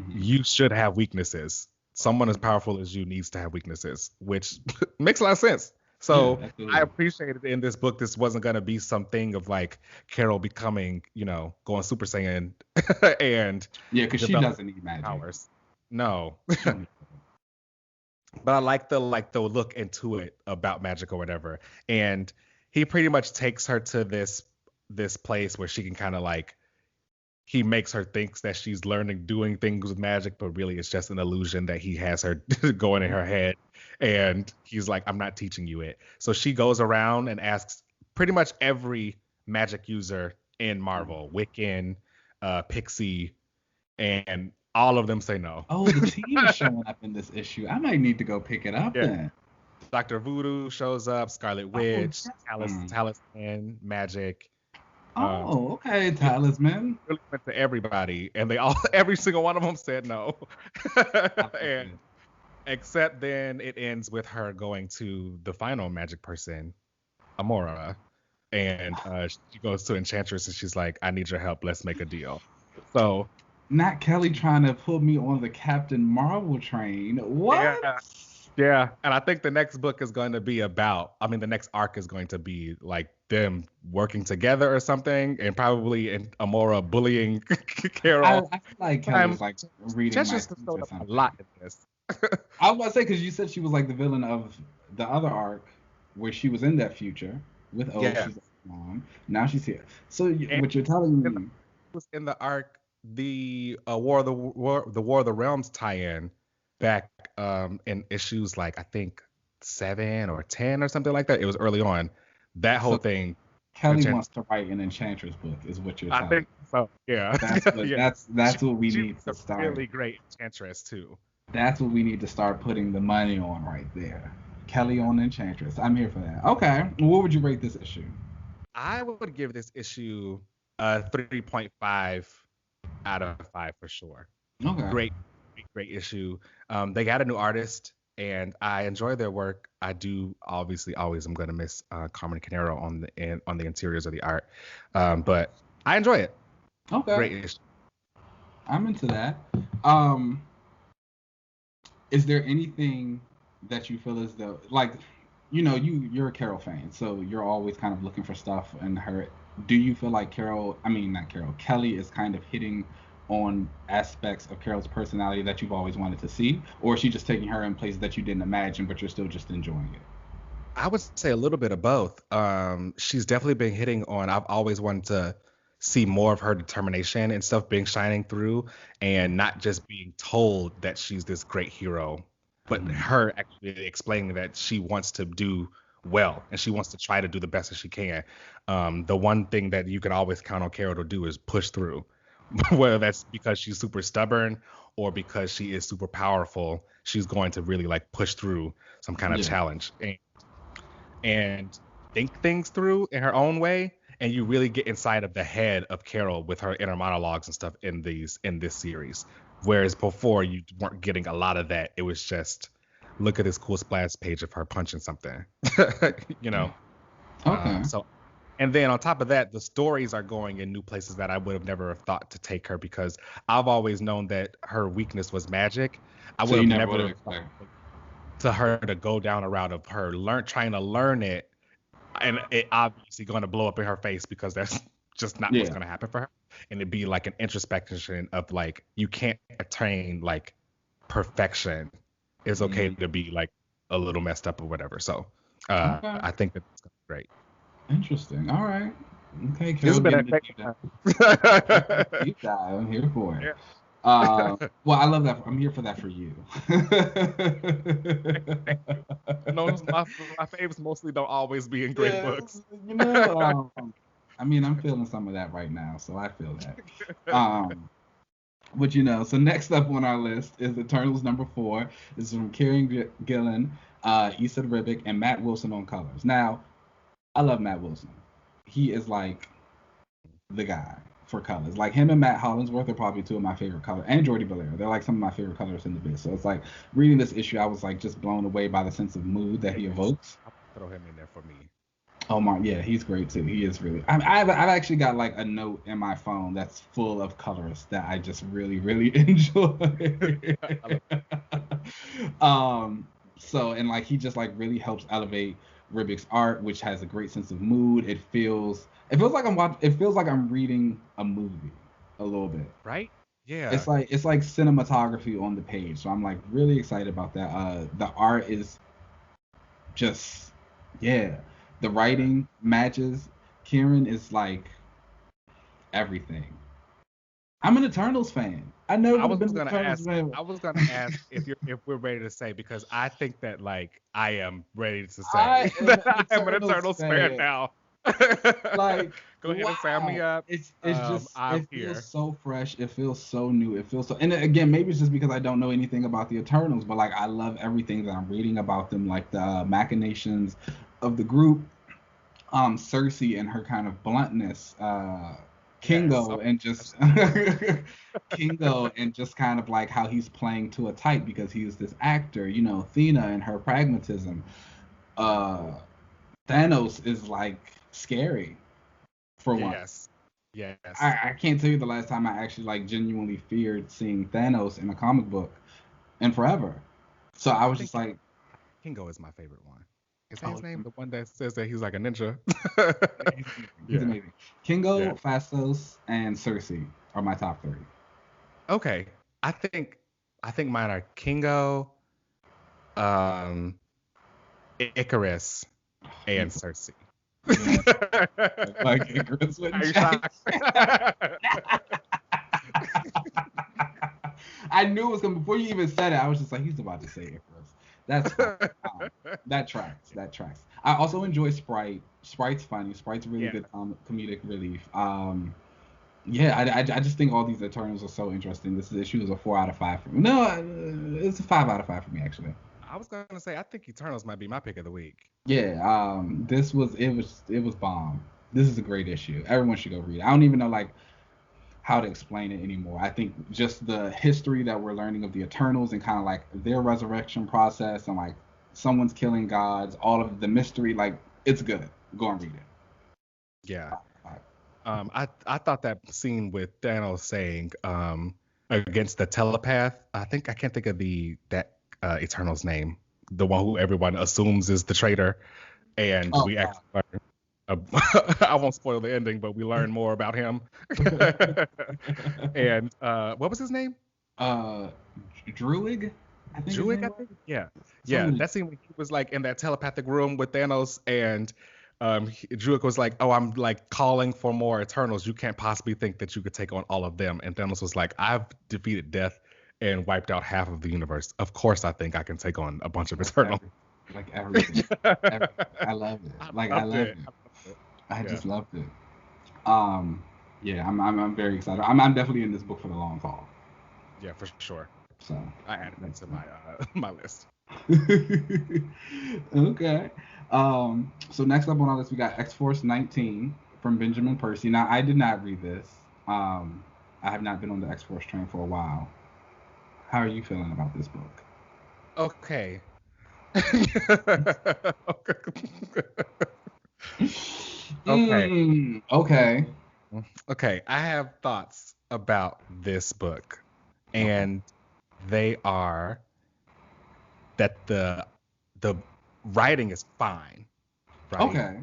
S2: You should have weaknesses. Someone as powerful as you needs to have weaknesses, which makes a lot of sense. So I appreciated in this book, this wasn't going to be something of like Carol becoming, going Super Saiyan and
S1: because she doesn't need magic
S2: powers. No. But I like the look into it about magic or whatever. And he pretty much takes her to this place where she can kind of like, he makes her think that she's doing things with magic, but really it's just an illusion that he has her going in her head. And he's like, I'm not teaching you it. So she goes around and asks pretty much every magic user in Marvel, Wiccan, Pixie, and all of them say no.
S1: Oh, the team is showing up in this issue. I might need to go pick it up then.
S2: Dr. Voodoo shows up, Scarlet Witch, Talisman, Magic.
S1: Oh, okay, Talisman.
S2: Really went to everybody, and every single one of them said no. And except then it ends with her going to the final magic person, Amora, and she goes to Enchantress, and she's like, I need your help. Let's make a deal. So
S1: not Kelly trying to put me on the Captain Marvel train. What?
S2: Yeah, and I think the next book is going to be the next arc is going to be like them working together or something, and probably Amora bullying Carol.
S1: I feel like Kelly's like reading my speech or something.
S2: A lot in this.
S1: I was about to say, because you said she was like the villain of the other arc where she was in that future with she's mom. Now she's here. So what you're telling me
S2: was in the arc, the War of the Realms tie-in back in issues like I think 7 or 10 or something like that. It was early on. That whole thing.
S1: Kelly wants to write an Enchantress book, is what you're telling me. I think
S2: so. Yeah.
S1: That's what we need to start.
S2: Really great Enchantress too.
S1: That's what we need to start putting the money on right there. Kelly on Enchantress. I'm here for that. Okay. What would you rate this issue?
S2: I would give this issue a 3.5 out of 5 for sure.
S1: Okay.
S2: Great issue. They got a new artist, and I enjoy their work. I do obviously always am going to miss Carmen Canero on the interiors of the art, but I enjoy it.
S1: Okay.
S2: Great issue.
S1: I'm into that. Is there anything that you feel as though, like, you're a Carol fan, so you're always kind of looking for stuff in her. Do you feel like Kelly is kind of hitting on aspects of Carol's personality that you've always wanted to see, or is she just taking her in places that you didn't imagine, but you're still just enjoying it?
S2: I would say a little bit of both. She's definitely been hitting on, I've always wanted to see more of her determination and stuff shining through, and not just being told that she's this great hero, but her actually explaining that she wants to do well and she wants to try to do the best that she can. The one thing that you can always count on Carol to do is push through. Whether that's because she's super stubborn or because she is super powerful, she's going to really like push through some kind of challenge and think things through in her own way. And you really get inside of the head of Carol with her inner monologues and stuff in this series. Whereas before you weren't getting a lot of that. It was just, look at this cool splash page of her punching something,
S1: Okay.
S2: And then on top of that, the stories are going in new places that I would have never thought to take her, because I've always known that her weakness was magic. I would have never expected to her to go down a route of her trying to learn it, and it obviously going to blow up in her face, because that's just not what's going to happen for her. And it'd be like an introspection of like, you can't attain like perfection it's okay to be like a little messed up or whatever. So
S1: Okay.
S2: I think that's great.
S1: Interesting. All right. Okay,
S2: This has
S1: Carol,
S2: been a
S1: getting the
S2: great
S1: deep
S2: time.
S1: dive. Deep dive. I'm here for it.
S2: Yeah.
S1: Well, I love that. I'm here for that for you.
S2: Thank you. No, my faves mostly don't always be in great
S1: Yeah,
S2: books.
S1: you know, I mean, I'm feeling some of that right now, so I feel that. Um, but so next up on our list is Eternals #4. This is from Kieran Gillen, Issa Ribic, and Matt Wilson on colors. Now, I love Matt Wilson. He is like the guy for colors. Like him and Matt Hollingsworth are probably two of my favorite colors, and Jordi Valera. They're like some of my favorite colors in the biz. So it's like reading this issue, I was like just blown away by the sense of mood that he
S2: Yes.
S1: evokes.
S2: I'll throw him in there for me.
S1: Oh my, yeah, he's great too. He is really. I've actually got like a note in my phone that's full of colors that I just really really enjoy.
S2: I love
S1: um, so and like he just like really helps elevate Ribic's art, which has a great sense of mood. It feels like it feels like I'm reading a movie a little bit.
S2: right? Yeah.
S1: It's like cinematography on the page. So I'm like really excited about that. The art is just yeah. The
S2: Yeah.
S1: writing matches. Kieran is like everything. I'm an Eternals fan. I never
S2: I
S1: would have
S2: was
S1: been an
S2: gonna
S1: Eternals
S2: ask.
S1: fan.
S2: I was gonna ask if we're ready to say, because I think that like I am ready to
S1: I
S2: say
S1: am
S2: that
S1: an
S2: I am an
S1: Eternals
S2: Eternals fan
S1: fan.
S2: now.
S1: Like,
S2: Go ahead and sign me
S1: wow.
S2: up.
S1: It's just
S2: I'm
S1: it feels
S2: here.
S1: so fresh. It feels so new. It feels so and again, maybe it's just because I don't know anything about the Eternals, but like I love everything that I'm reading about them, like the machinations of the group, Cersei and her kind of bluntness,
S2: Yes. Oh,
S1: Kingo and just
S2: absolutely.
S1: Kingo and just kind of like how he's playing to a type because he's this actor, Thena and her pragmatism. Uh, Thanos is like scary for one.
S2: Yes. Yes.
S1: I can't tell you the last time I actually like genuinely feared seeing Thanos in a comic book in forever. So I
S2: I
S1: was
S2: think
S1: just like,
S2: Kingo is my favorite one. Is that
S1: oh,
S2: his name? The one that says that he's like a ninja.
S1: he's amazing. He's
S2: Yeah.
S1: amazing. Kingo,
S2: Yeah.
S1: Phastos, and Cersei are my top three.
S2: Okay. I think mine are Kingo, um, Icarus, and Cersei.
S1: Yeah, like Icarus
S2: Are
S1: wouldn't
S2: you
S1: change.
S2: shocked?
S1: I knew it was coming before you even said it. I was just like, he's about to say Icarus. That's fine. That tracks. That tracks. I also enjoy Sprite. Sprite's funny. Sprite's really
S2: Yeah.
S1: good comedic relief. Yeah, I just think all these Eternals are so interesting. This issue is a 4 out of 5 for me. No, it's a 5 out of 5 for me actually.
S2: I was gonna say I think Eternals might be my pick of the week.
S1: Yeah, it was bomb. This is a great issue. Everyone should go read it. I don't even know like how to explain it anymore. I think just the history that we're learning of the Eternals and kind of like their resurrection process and like someone's killing gods, all of the mystery, like it's good. Go and read it.
S2: Yeah.
S1: Five.
S2: I thought that scene with Thanos saying against the telepath. I can't think of that Eternal's name. The one who everyone assumes is the traitor, and
S1: Oh
S2: we actually learn. I won't spoil the ending, but we learn more about him. And what was his name?
S1: uh, Druid, I think his
S2: Druig,
S1: name
S2: I
S1: was
S2: think. Yeah, yeah.
S1: something.
S2: That scene when he was like in that telepathic room with Thanos, and Druig was like, "Oh, I'm like calling for more Eternals. You can't possibly think that you could take on all of them." And Thanos was like, "I've defeated death and wiped out half of the universe. Of course, I think I can take on a bunch of
S1: Like
S2: Eternals."
S1: everything, like everything, everything. I love it.
S2: I
S1: Like I
S2: loved
S1: love
S2: it.
S1: it.
S2: I loved it.
S1: I
S2: Yeah,
S1: just loved it. Um, yeah, I'm very excited. I'm definitely in this book for the long haul.
S2: yeah, for sure.
S1: So
S2: I added that
S1: that's
S2: to my my list.
S1: okay. So next up on our list we got X Force 19 from Benjamin Percy. Now I did not read this. I have not been on the X Force train for a while. How are you feeling about this book?
S2: Okay. Okay.
S1: Okay.
S2: Okay. I have thoughts about this book,
S1: Okay.
S2: and they are that the writing is fine, right?
S1: Okay.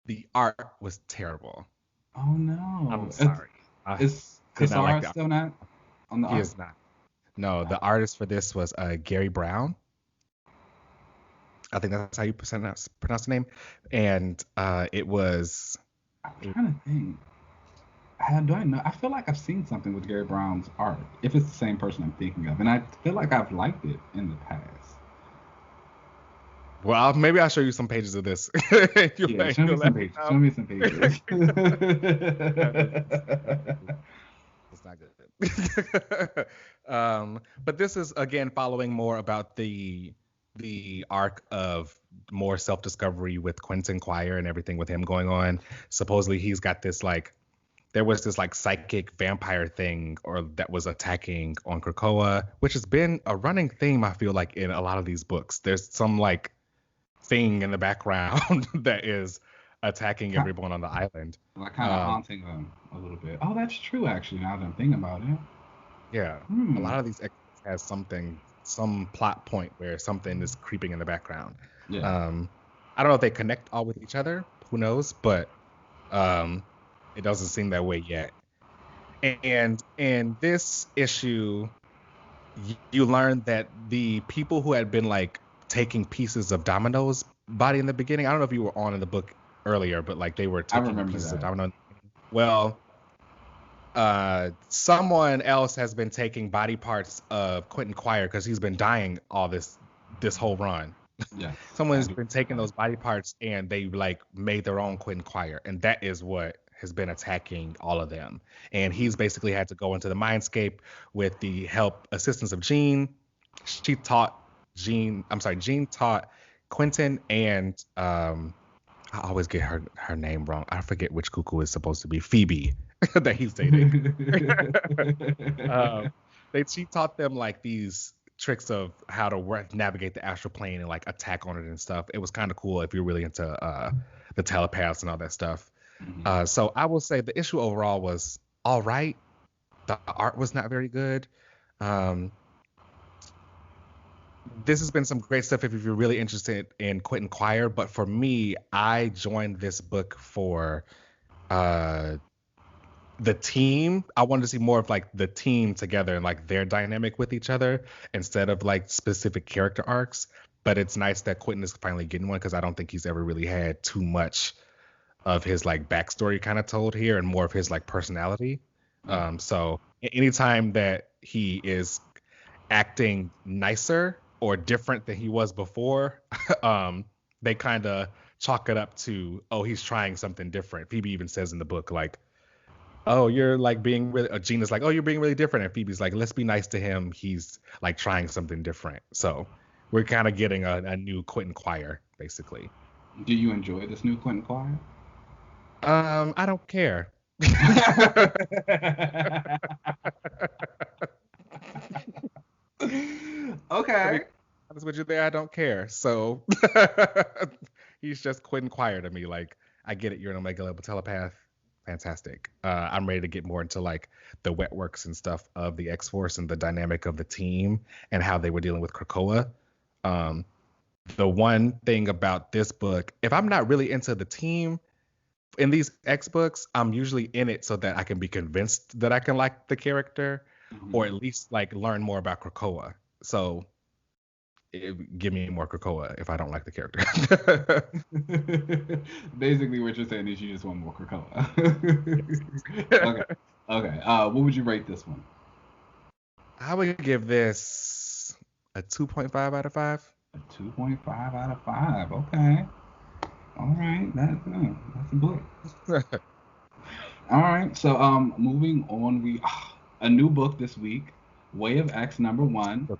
S2: The art was terrible.
S1: Oh
S2: I'm
S1: no.
S2: sorry. I
S1: Is
S2: did not like
S1: Kasara
S2: the art.
S1: still not on the
S2: He
S1: arc?
S2: is not. No, the artist for this was Gary Brown. I think that's how you pronounce the name. And it was.
S1: I'm trying to think. Do I know? I feel like I've seen something with Gary Brown's art. If it's the same person I'm thinking of, and I feel like I've liked it in the past.
S2: Well, maybe I'll show you some pages of this.
S1: Yeah, show me
S2: You'll
S1: some
S2: let me
S1: pages.
S2: know.
S1: Show me some pages.
S2: It's not good. But this is again following more about the arc of more self-discovery with Quentin Quire and everything with him going on. Supposedly he's got this like there was this like psychic vampire thing or that was attacking on Krakoa, which has been a running theme I feel like in a lot of these books. There's some like thing in the background that is attacking everyone on the island.
S1: Like kind of haunting them a little bit. Oh, that's true actually. Now that I'm thinking about it.
S2: Yeah, a lot of these has some plot point where something is creeping in the background.
S1: Yeah.
S2: I don't know if they connect all with each other. Who knows? But it doesn't seem that way yet. And in this issue, you learn that the people who had been like taking pieces of Domino's body in the beginning. I don't know if you were on in the book earlier, but like they were taking pieces of Domino. Well, someone else has been taking body parts of Quentin Quire because he's been dying all this whole run.
S1: Yeah.
S2: Someone's been taking those body parts and they like made their own Quentin Quire, and that is what has been attacking all of them. And he's basically had to go into the mindscape with the assistance of Jean. Jean taught Quentin and I always get her name wrong. I forget which cuckoo is supposed to be Phoebe that he's dating. She taught them like these tricks of how to navigate the astral plane and like attack on it and stuff. It was kind of cool if you're really into the telepaths and all that stuff. Mm-hmm. So I will say the issue overall was all right. The art was not very good. This has been some great stuff if you're really interested in Quentin Quire, but for me, I joined this book for the team. I wanted to see more of like the team together and like their dynamic with each other instead of like specific character arcs. But it's nice that Quentin is finally getting one because I don't think he's ever really had too much of his like backstory kind of told here and more of his like personality. So anytime that he is acting nicer or different than he was before, they kind of chalk it up to, oh, he's trying something different. Phoebe even says in the book, like, oh, you're like being really, Gina's like, oh, you're being really different. And Phoebe's like, let's be nice to him. He's like trying something different. So we're kind of getting a new Quentin Quire, basically.
S1: Do you enjoy this new Quentin Quire?
S2: I don't care.
S1: Okay.
S2: Honest with you there, I don't care. So he's just Quentin Quire to me. Like, I get it. You're an Omega level telepath. Fantastic. I'm ready to get more into like the wet works and stuff of the X-Force and the dynamic of the team and how they were dealing with Krakoa. The one thing about this book, if I'm not really into the team in these X books, I'm usually in it so that I can be convinced that I can like the character, or at least like learn more about Krakoa. So give me more Krakoa if I don't like the character.
S1: Basically, what you're saying is you just want more Krakoa. Okay. What would you rate this one?
S2: I would give this a 2.5 out of 5.
S1: A 2.5 out of 5. Okay. All right. That's a book. All right. So moving on, a new book this week, Way of X #1.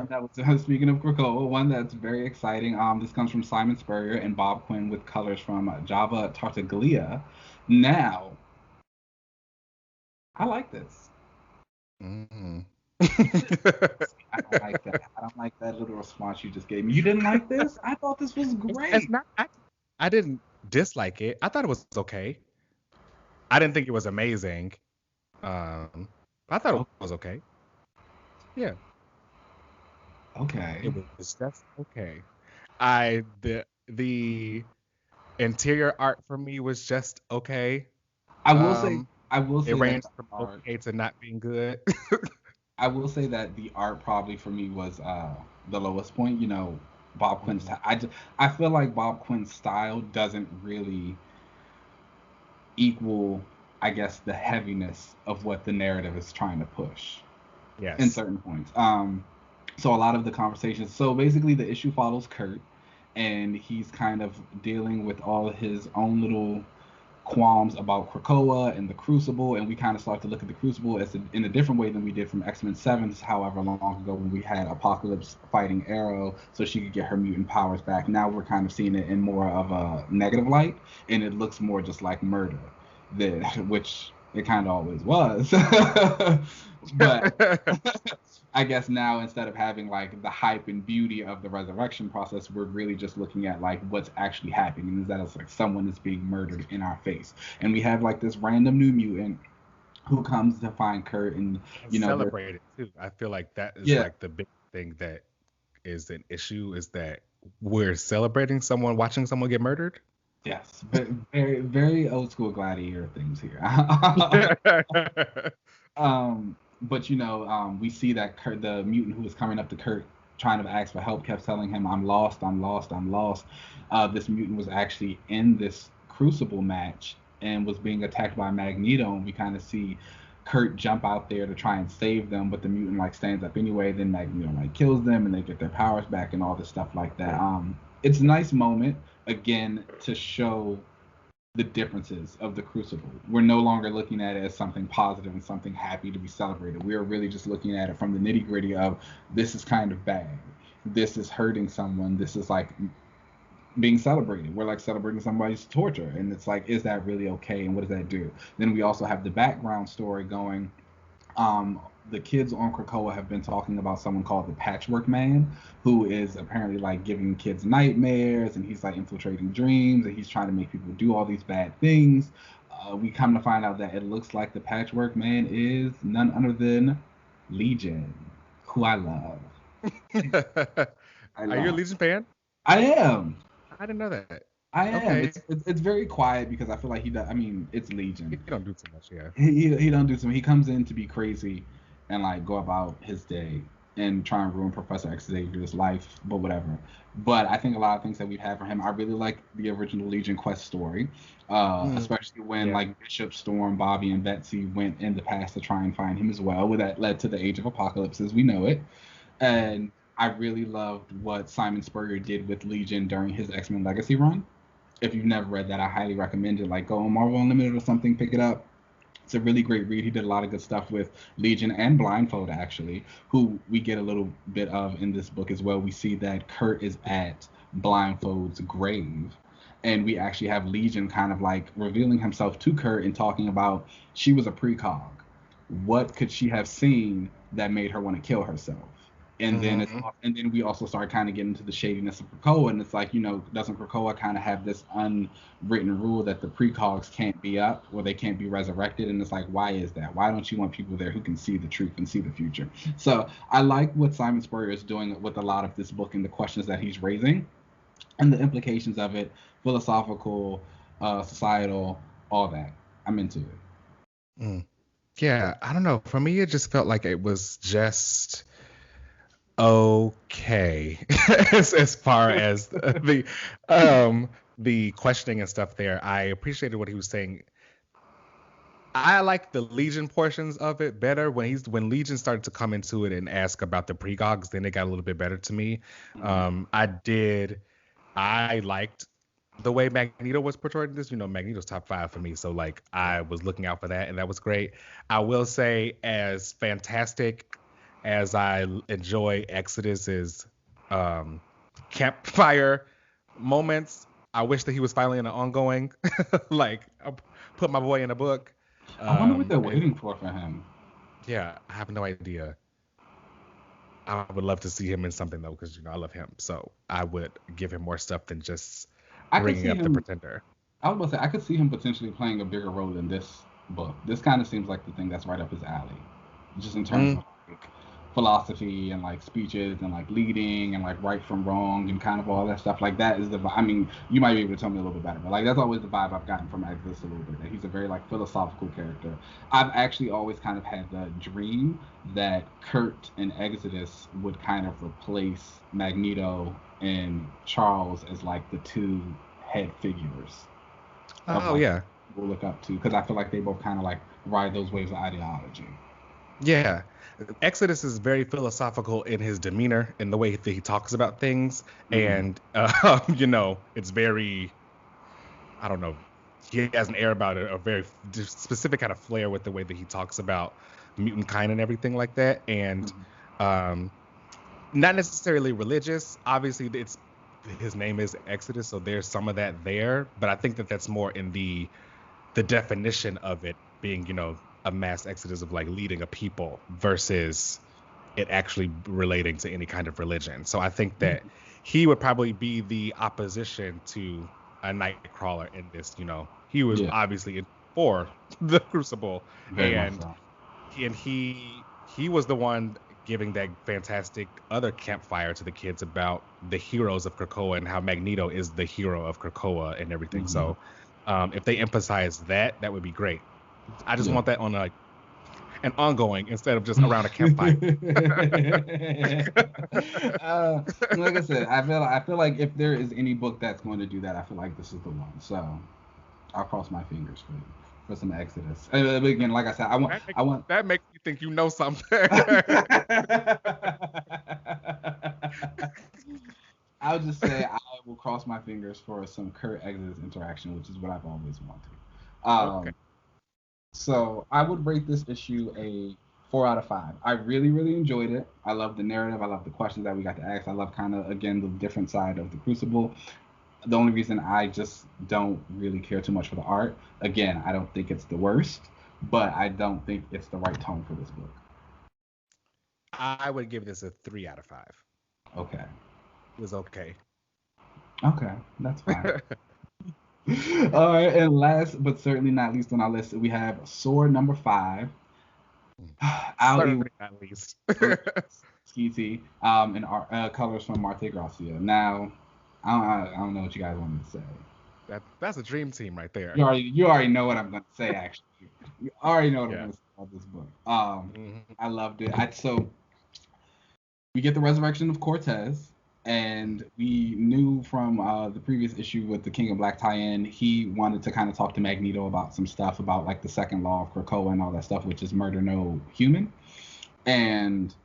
S1: That was speaking of Krakoa, one that's very exciting. This comes from Simon Spurrier and Bob Quinn with colors from Java Tartaglia. Now, I like this.
S2: Mm-hmm.
S1: I don't like that. I don't like that little response you just gave me. You didn't like this? I thought this was great.
S2: It's not. I didn't dislike it. I thought it was okay. I didn't think it was amazing. I thought it was okay. Yeah.
S1: Okay.
S2: It was just okay. The interior art for me was just okay.
S1: I will say
S2: it ranged from okay to not being good.
S1: I will say that the art probably for me was the lowest point. You know, Bob Quinn's.
S2: Mhm.
S1: I feel like Bob Quinn's style doesn't really equal, I guess, the heaviness of what the narrative is trying to push in
S2: Yes.
S1: certain points. So a lot of the conversations. So basically, the issue follows Kurt, and he's kind of dealing with all his own little qualms about Krakoa and the Crucible, and we kind of start to look at the Crucible in a different way than we did from X-Men 7, however long ago when we had Apocalypse fighting Arrow so she could get her mutant powers back. Now we're kind of seeing it in more of a negative light, and it looks more just like murder, than, which it kind of always was. But I guess now instead of having like the hype and beauty of the resurrection process, we're really just looking at like what's actually happening. Is that it's like someone is being murdered in our face, and we have like this random new mutant who comes to find Kurt, and
S2: And
S1: you know they're
S2: celebrate it too. I feel like that is
S1: yeah
S2: like the big thing that is an issue is that we're celebrating someone watching someone get murdered.
S1: yes very very old school gladiator things here. But we see that Kurt, the mutant who was coming up to Kurt trying to ask for help, kept telling him, "I'm lost, I'm lost, I'm lost." This mutant was actually in this Crucible match and was being attacked by Magneto, and we kind of see Kurt jump out there to try and save them, but the mutant like stands up anyway. Then Magneto like kills them, and they get their powers back and all this stuff like that. It's a nice moment again to show the differences of the Crucible. We're no longer looking at it as something positive and something happy to be celebrated. We are really just looking at it from the nitty gritty of this is kind of bad. This is hurting someone. This is like being celebrated. We're like celebrating somebody's torture. And it's like, is that really okay? And what does that do? Then we also have the background story going um, the kids on Krakoa have been talking about someone called the Patchwork Man, who is apparently like giving kids nightmares, and he's like infiltrating dreams, and he's trying to make people do all these bad things. We come to find out that it looks like the Patchwork Man is none other than Legion, who I love. I
S2: Are you a
S1: love.
S2: Legion fan?
S1: I am.
S2: I didn't know that.
S1: I am.
S2: Okay.
S1: It's very quiet because I feel like he does. I mean, it's Legion.
S2: You don't do too much, yeah.
S1: He don't do something. He comes in to be crazy and like go about his day and try and ruin Professor Xavier's life, but whatever. But I think a lot of things that we've had for him. I really like the original Legion Quest story,
S2: Mm,
S1: especially when
S2: yeah.
S1: like Bishop, Storm, Bobby, and Betsy went in the past to try and find him as well. Where that led to the Age of Apocalypse as we know it. And I really loved what Simon Spurrier did with Legion during his X Men Legacy run. If you've never read that, I highly recommend it. Like go on Marvel Unlimited or something, pick it up. It's a really great read. He did a lot of good stuff with Legion and Blindfold, actually, who we get a little bit of in this book as well. We see that Kurt is at Blindfold's grave. And we actually have Legion kind of like revealing himself to Kurt and talking about she was a precog. What could she have seen that made her want to kill herself?
S2: Hmm.
S1: And then we also start kind of getting into the shadiness of Krakoa, and it's like doesn't Krakoa kind of have this unwritten rule that the precogs can't be up or they can't be resurrected? And it's like, why is that? Why don't you want people there who can see the truth and see the future? So I like what Simon Spurrier is doing with a lot of this book and the questions that he's raising and the implications of it, philosophical, societal, all that. I'm into it.
S2: Mm. Yeah, I don't know. For me, it just felt like it was just okay as far as the questioning and stuff there. I appreciated what he was saying. I like the Legion portions of it better when Legion started to come into it and ask about the precogs, then it got a little bit better to me.
S1: Mhm.
S2: I liked the way Magneto was portrayed in this. Magneto's top 5 for me, so like I was looking out for that, and that was great. I will say, as fantastic as I enjoy Exodus's um, campfire moments, I wish that he was finally in an ongoing. Like, I put my boy in a book.
S1: I wonder what they're
S2: And
S1: waiting for him.
S2: yeah, I have no idea. I would love to see him in something though, because I love him. So I would give him more stuff than just
S1: I could
S2: bringing
S1: see
S2: up the
S1: him
S2: Pretender.
S1: I was about to say I could see him potentially playing a bigger role in this book. This kind of seems like the thing that's right up his alley, just in terms
S2: Mm,
S1: of like philosophy and like speeches and like leading and like right from wrong and kind of all that stuff. Like that is the I mean, you might be able to tell me a little bit better, but like that's always the vibe I've gotten from Exodus a little bit. That he's a very like philosophical character. I've actually always kind of had the dream that Kurt and Exodus would kind of replace Magneto and Charles as like the two head figures of
S2: Oh
S1: like
S2: yeah.
S1: we'll look up to because I feel like they both kind of like ride those waves of ideology.
S2: Yeah. Exodus is very philosophical in his demeanor, in the way that he talks about things,
S1: Mm-hmm.
S2: and it's very, I don't know, he has an air about it, a very specific kind of flair with the way that he talks about mutant kind and everything like that, and
S1: Mm-hmm.
S2: um, not necessarily religious. Obviously, it's his name is Exodus, so there's some of that there, but I think that that's more in the definition of it being, a mass exodus of like leading a people versus it actually relating to any kind of religion. So I think that he would probably be the opposition to a Nightcrawler in this. He was
S1: Yeah,
S2: obviously in for the Crucible,
S1: very much
S2: and
S1: so.
S2: he was the one giving that fantastic other campfire to the kids about the heroes of Krakoa and how Magneto is the hero of Krakoa and everything.
S1: Mm-hmm.
S2: So if they emphasize that, that would be great. I just
S1: Yeah.
S2: want that on an ongoing instead of just around a campfire.
S1: Like I said, I feel like if there is any book that's going to do that, I feel like this is the one. So I'll cross my fingers for some Exodus. But again, like I said, I want.
S2: That makes me think you know something.
S1: I'll just say I will cross my fingers for some Kurt Exodus interaction, which is what I've always wanted.
S2: Okay.
S1: Um, So I would rate this issue a 4 out of 5. I really, really enjoyed it. I love the narrative. I love the questions that we got to ask. I love kind of again the different side of the Crucible. The only reason I just don't really care too much for the art, again, I don't think it's the worst, but I don't think it's the right tone for this book.
S2: I would give this a 3 out of 5.
S1: Okay.
S2: It was okay.
S1: Okay, that's fine. All right, and last but certainly not least on our list, we have S.W.O.R.D number 5. Ali
S2: Certainly not least.
S1: Skeety, and colors from Marte Gracia. Now, I don't know what you guys want me to say.
S2: That's a dream team right there.
S1: You already know what I'm gonna say. Actually, you already know what I'm
S2: Yeah.
S1: gonna say about this book.
S2: Hmm.
S1: I loved it. So we get the resurrection of Cortez, and we knew from the previous issue with the King of Black tie-in, he wanted to kind of talk to Magneto about some stuff about like the second law of Krakoa and all that stuff, which is murder no human. And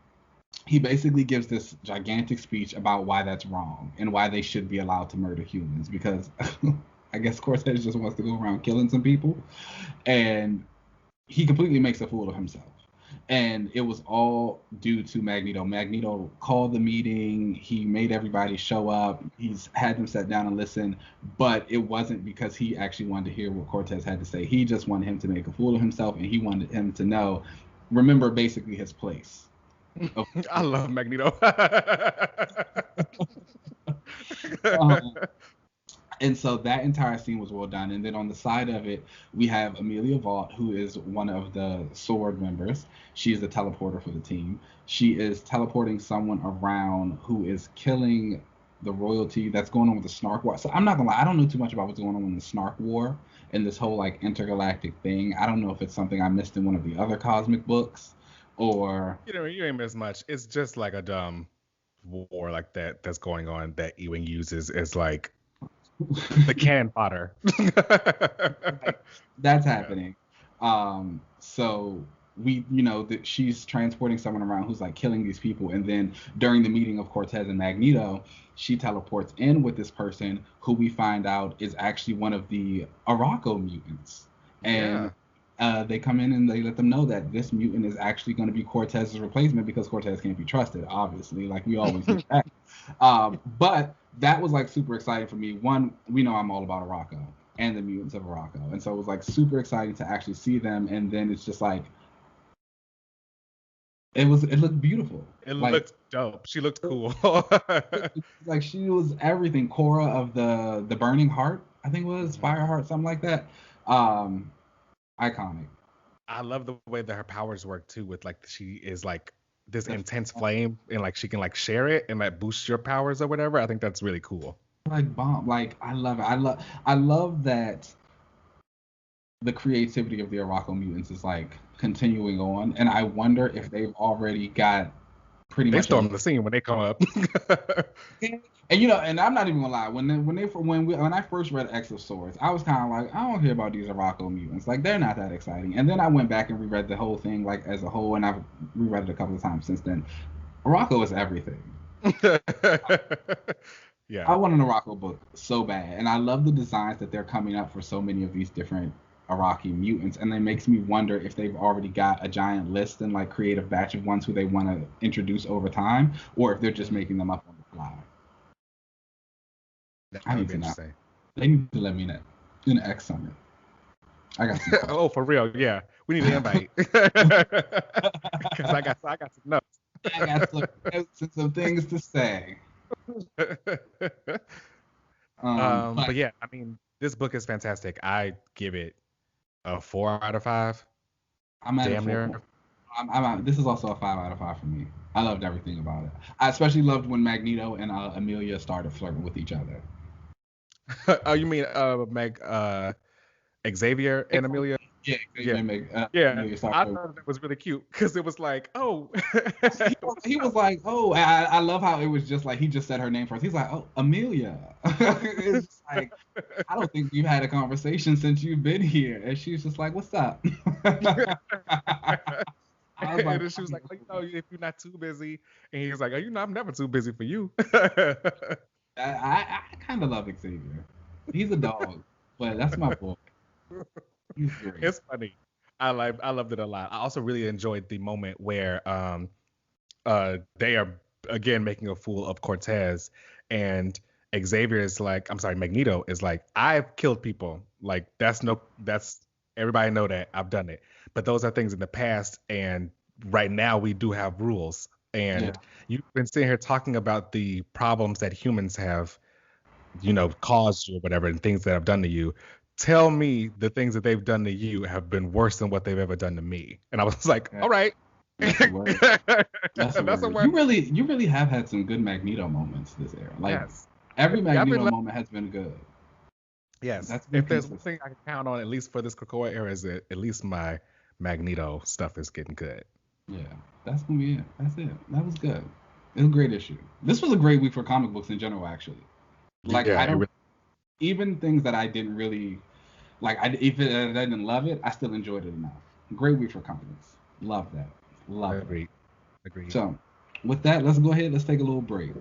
S1: he basically gives this gigantic speech about why that's wrong and why they should be allowed to murder humans because I guess Cortez just wants to go around killing some people, and he completely makes a fool of himself. And it was all due to Magneto. Magneto called the meeting. He made everybody show up. He's had them sit down and listen. But it wasn't because he actually wanted to hear what Cortez had to say. He just wanted him to make a fool of himself, and he wanted him to know, remember, basically his place.
S2: I love Magneto.
S1: Um, and so that entire scene was well done. And then on the side of it, we have Amelia Vaught, who is one of the S.W.O.R.D members. She is the teleporter for the team. She is teleporting someone around who is killing the royalty that's going on with the Snark War. So I'm not gonna lie, I don't know too much about what's going on in the Snark War and this whole like intergalactic thing. I don't know if it's something I missed in one of the other cosmic books or
S2: You ain't miss much. It's just like a dumb war like that's going on that Ewing uses as like the cannon fodder.
S1: like, that's
S2: Yeah.
S1: happening. So we, that she's transporting someone around who's like killing these people, and then during the meeting of Cortez and Magneto, she teleports in with this person who we find out is actually one of the Araco mutants, and
S2: Yeah.
S1: they come in and they let them know that this mutant is actually going to be Cortez's replacement because Cortez can't be trusted, obviously, like we always do that. But that was like super exciting for me. One, we know I'm all about Araco and the mutants of Araco, and so it was like super exciting to actually see them. And then it's just like it looked beautiful.
S2: It
S1: Like
S2: looked dope. She looked cool.
S1: like she was everything. Cora of the Burning Heart, I think it was
S2: Mhm.
S1: Fire Heart, something like that. Um, iconic.
S2: I love the way that her powers work too, with like she is like this
S1: That's
S2: intense flame and like she can like share it and like boost your powers or whatever. I think that's really cool.
S1: like bomb. Like I love it. I love that the creativity of the Araco mutants is like continuing on, and I wonder if they've already got pretty
S2: They
S1: much a
S2: storm the scene when they come up.
S1: and and I'm not even gonna lie. When I first read X of Swords, I was kind of like, I don't care about these Araco mutants. Like they're not that exciting. And then I went back and reread the whole thing like as a whole, and I've reread it a couple of times since then. Araco is everything.
S2: Yeah.
S1: I want an Araco book so bad, and I love the designs that they're coming up for so many of these different Araki mutants, and it makes me wonder if they've already got a giant list and like creative batch of ones who they want to introduce over time, or if they're just making them up on the fly.
S2: That
S1: I
S2: would
S1: need
S2: be
S1: to know.
S2: interesting.
S1: They need to let me know in the X Summit. I got some questions.
S2: Oh, for real? Yeah, we need an invite because I got some notes.
S1: I got some notes and some things to say.
S2: But yeah, I mean, this book is fantastic. I give it a 4 out of 5.
S1: I'm at a
S2: Damn
S1: 4.
S2: near.
S1: This is also a 5 out of 5 for me. I loved everything about it. I especially loved when Magneto and Amelia started flirting with each other.
S2: Oh, you mean Xavier and Amelia?
S1: Yeah,
S2: Yeah. Yeah,
S1: Amelia
S2: I
S1: started.
S2: thought that was really cute because it was like, oh,
S1: He was like, oh, I love how it was just like he just said her name first. He's like, oh, Amelia. It's just like, I don't think you've had a conversation since you've been here. And she's just like, what's up? I was
S2: and
S1: like,
S2: then she was like, oh, if you're not too busy, and he was like, oh, I'm never too busy for you.
S1: I kind of love Xavier. He's a dog, but that's my boy. He's great.
S2: It's funny. I loved it a lot. I also really enjoyed the moment where they are again making a fool of Cortez, and Xavier is like, I'm sorry, Magneto is like, I've killed people. Like that's everybody know that I've done it. But those are things in the past, and right now we do have rules. And
S1: Yeah.
S2: you've been sitting here talking about the problems that humans have, caused you or whatever, and things that have done to you. Tell me the things that they've done to you have been worse than what they've ever done to me. And I was like,
S1: Yeah.
S2: all right.
S1: That's a word. That's a word. You really have had some good Magneto moments this era. Like
S2: Yes.
S1: every
S2: Yeah, I've been
S1: Magneto moment has been good.
S2: Yes.
S1: That's been
S2: If there's one
S1: consistent.
S2: thing I can count on, at least for this Krakoa era, is that at least my Magneto stuff is getting good.
S1: Yeah, that's gonna be it. That's it. That was good. It was a great issue. This was a great week for comic books in general, actually. Like
S2: Yeah,
S1: I don't even things that I didn't really like. I didn't love it. I still enjoyed it enough. Great week for comics. Love that. Love it.
S2: Agreed. Agreed.
S1: So, with that, let's go ahead. Let's take a little break.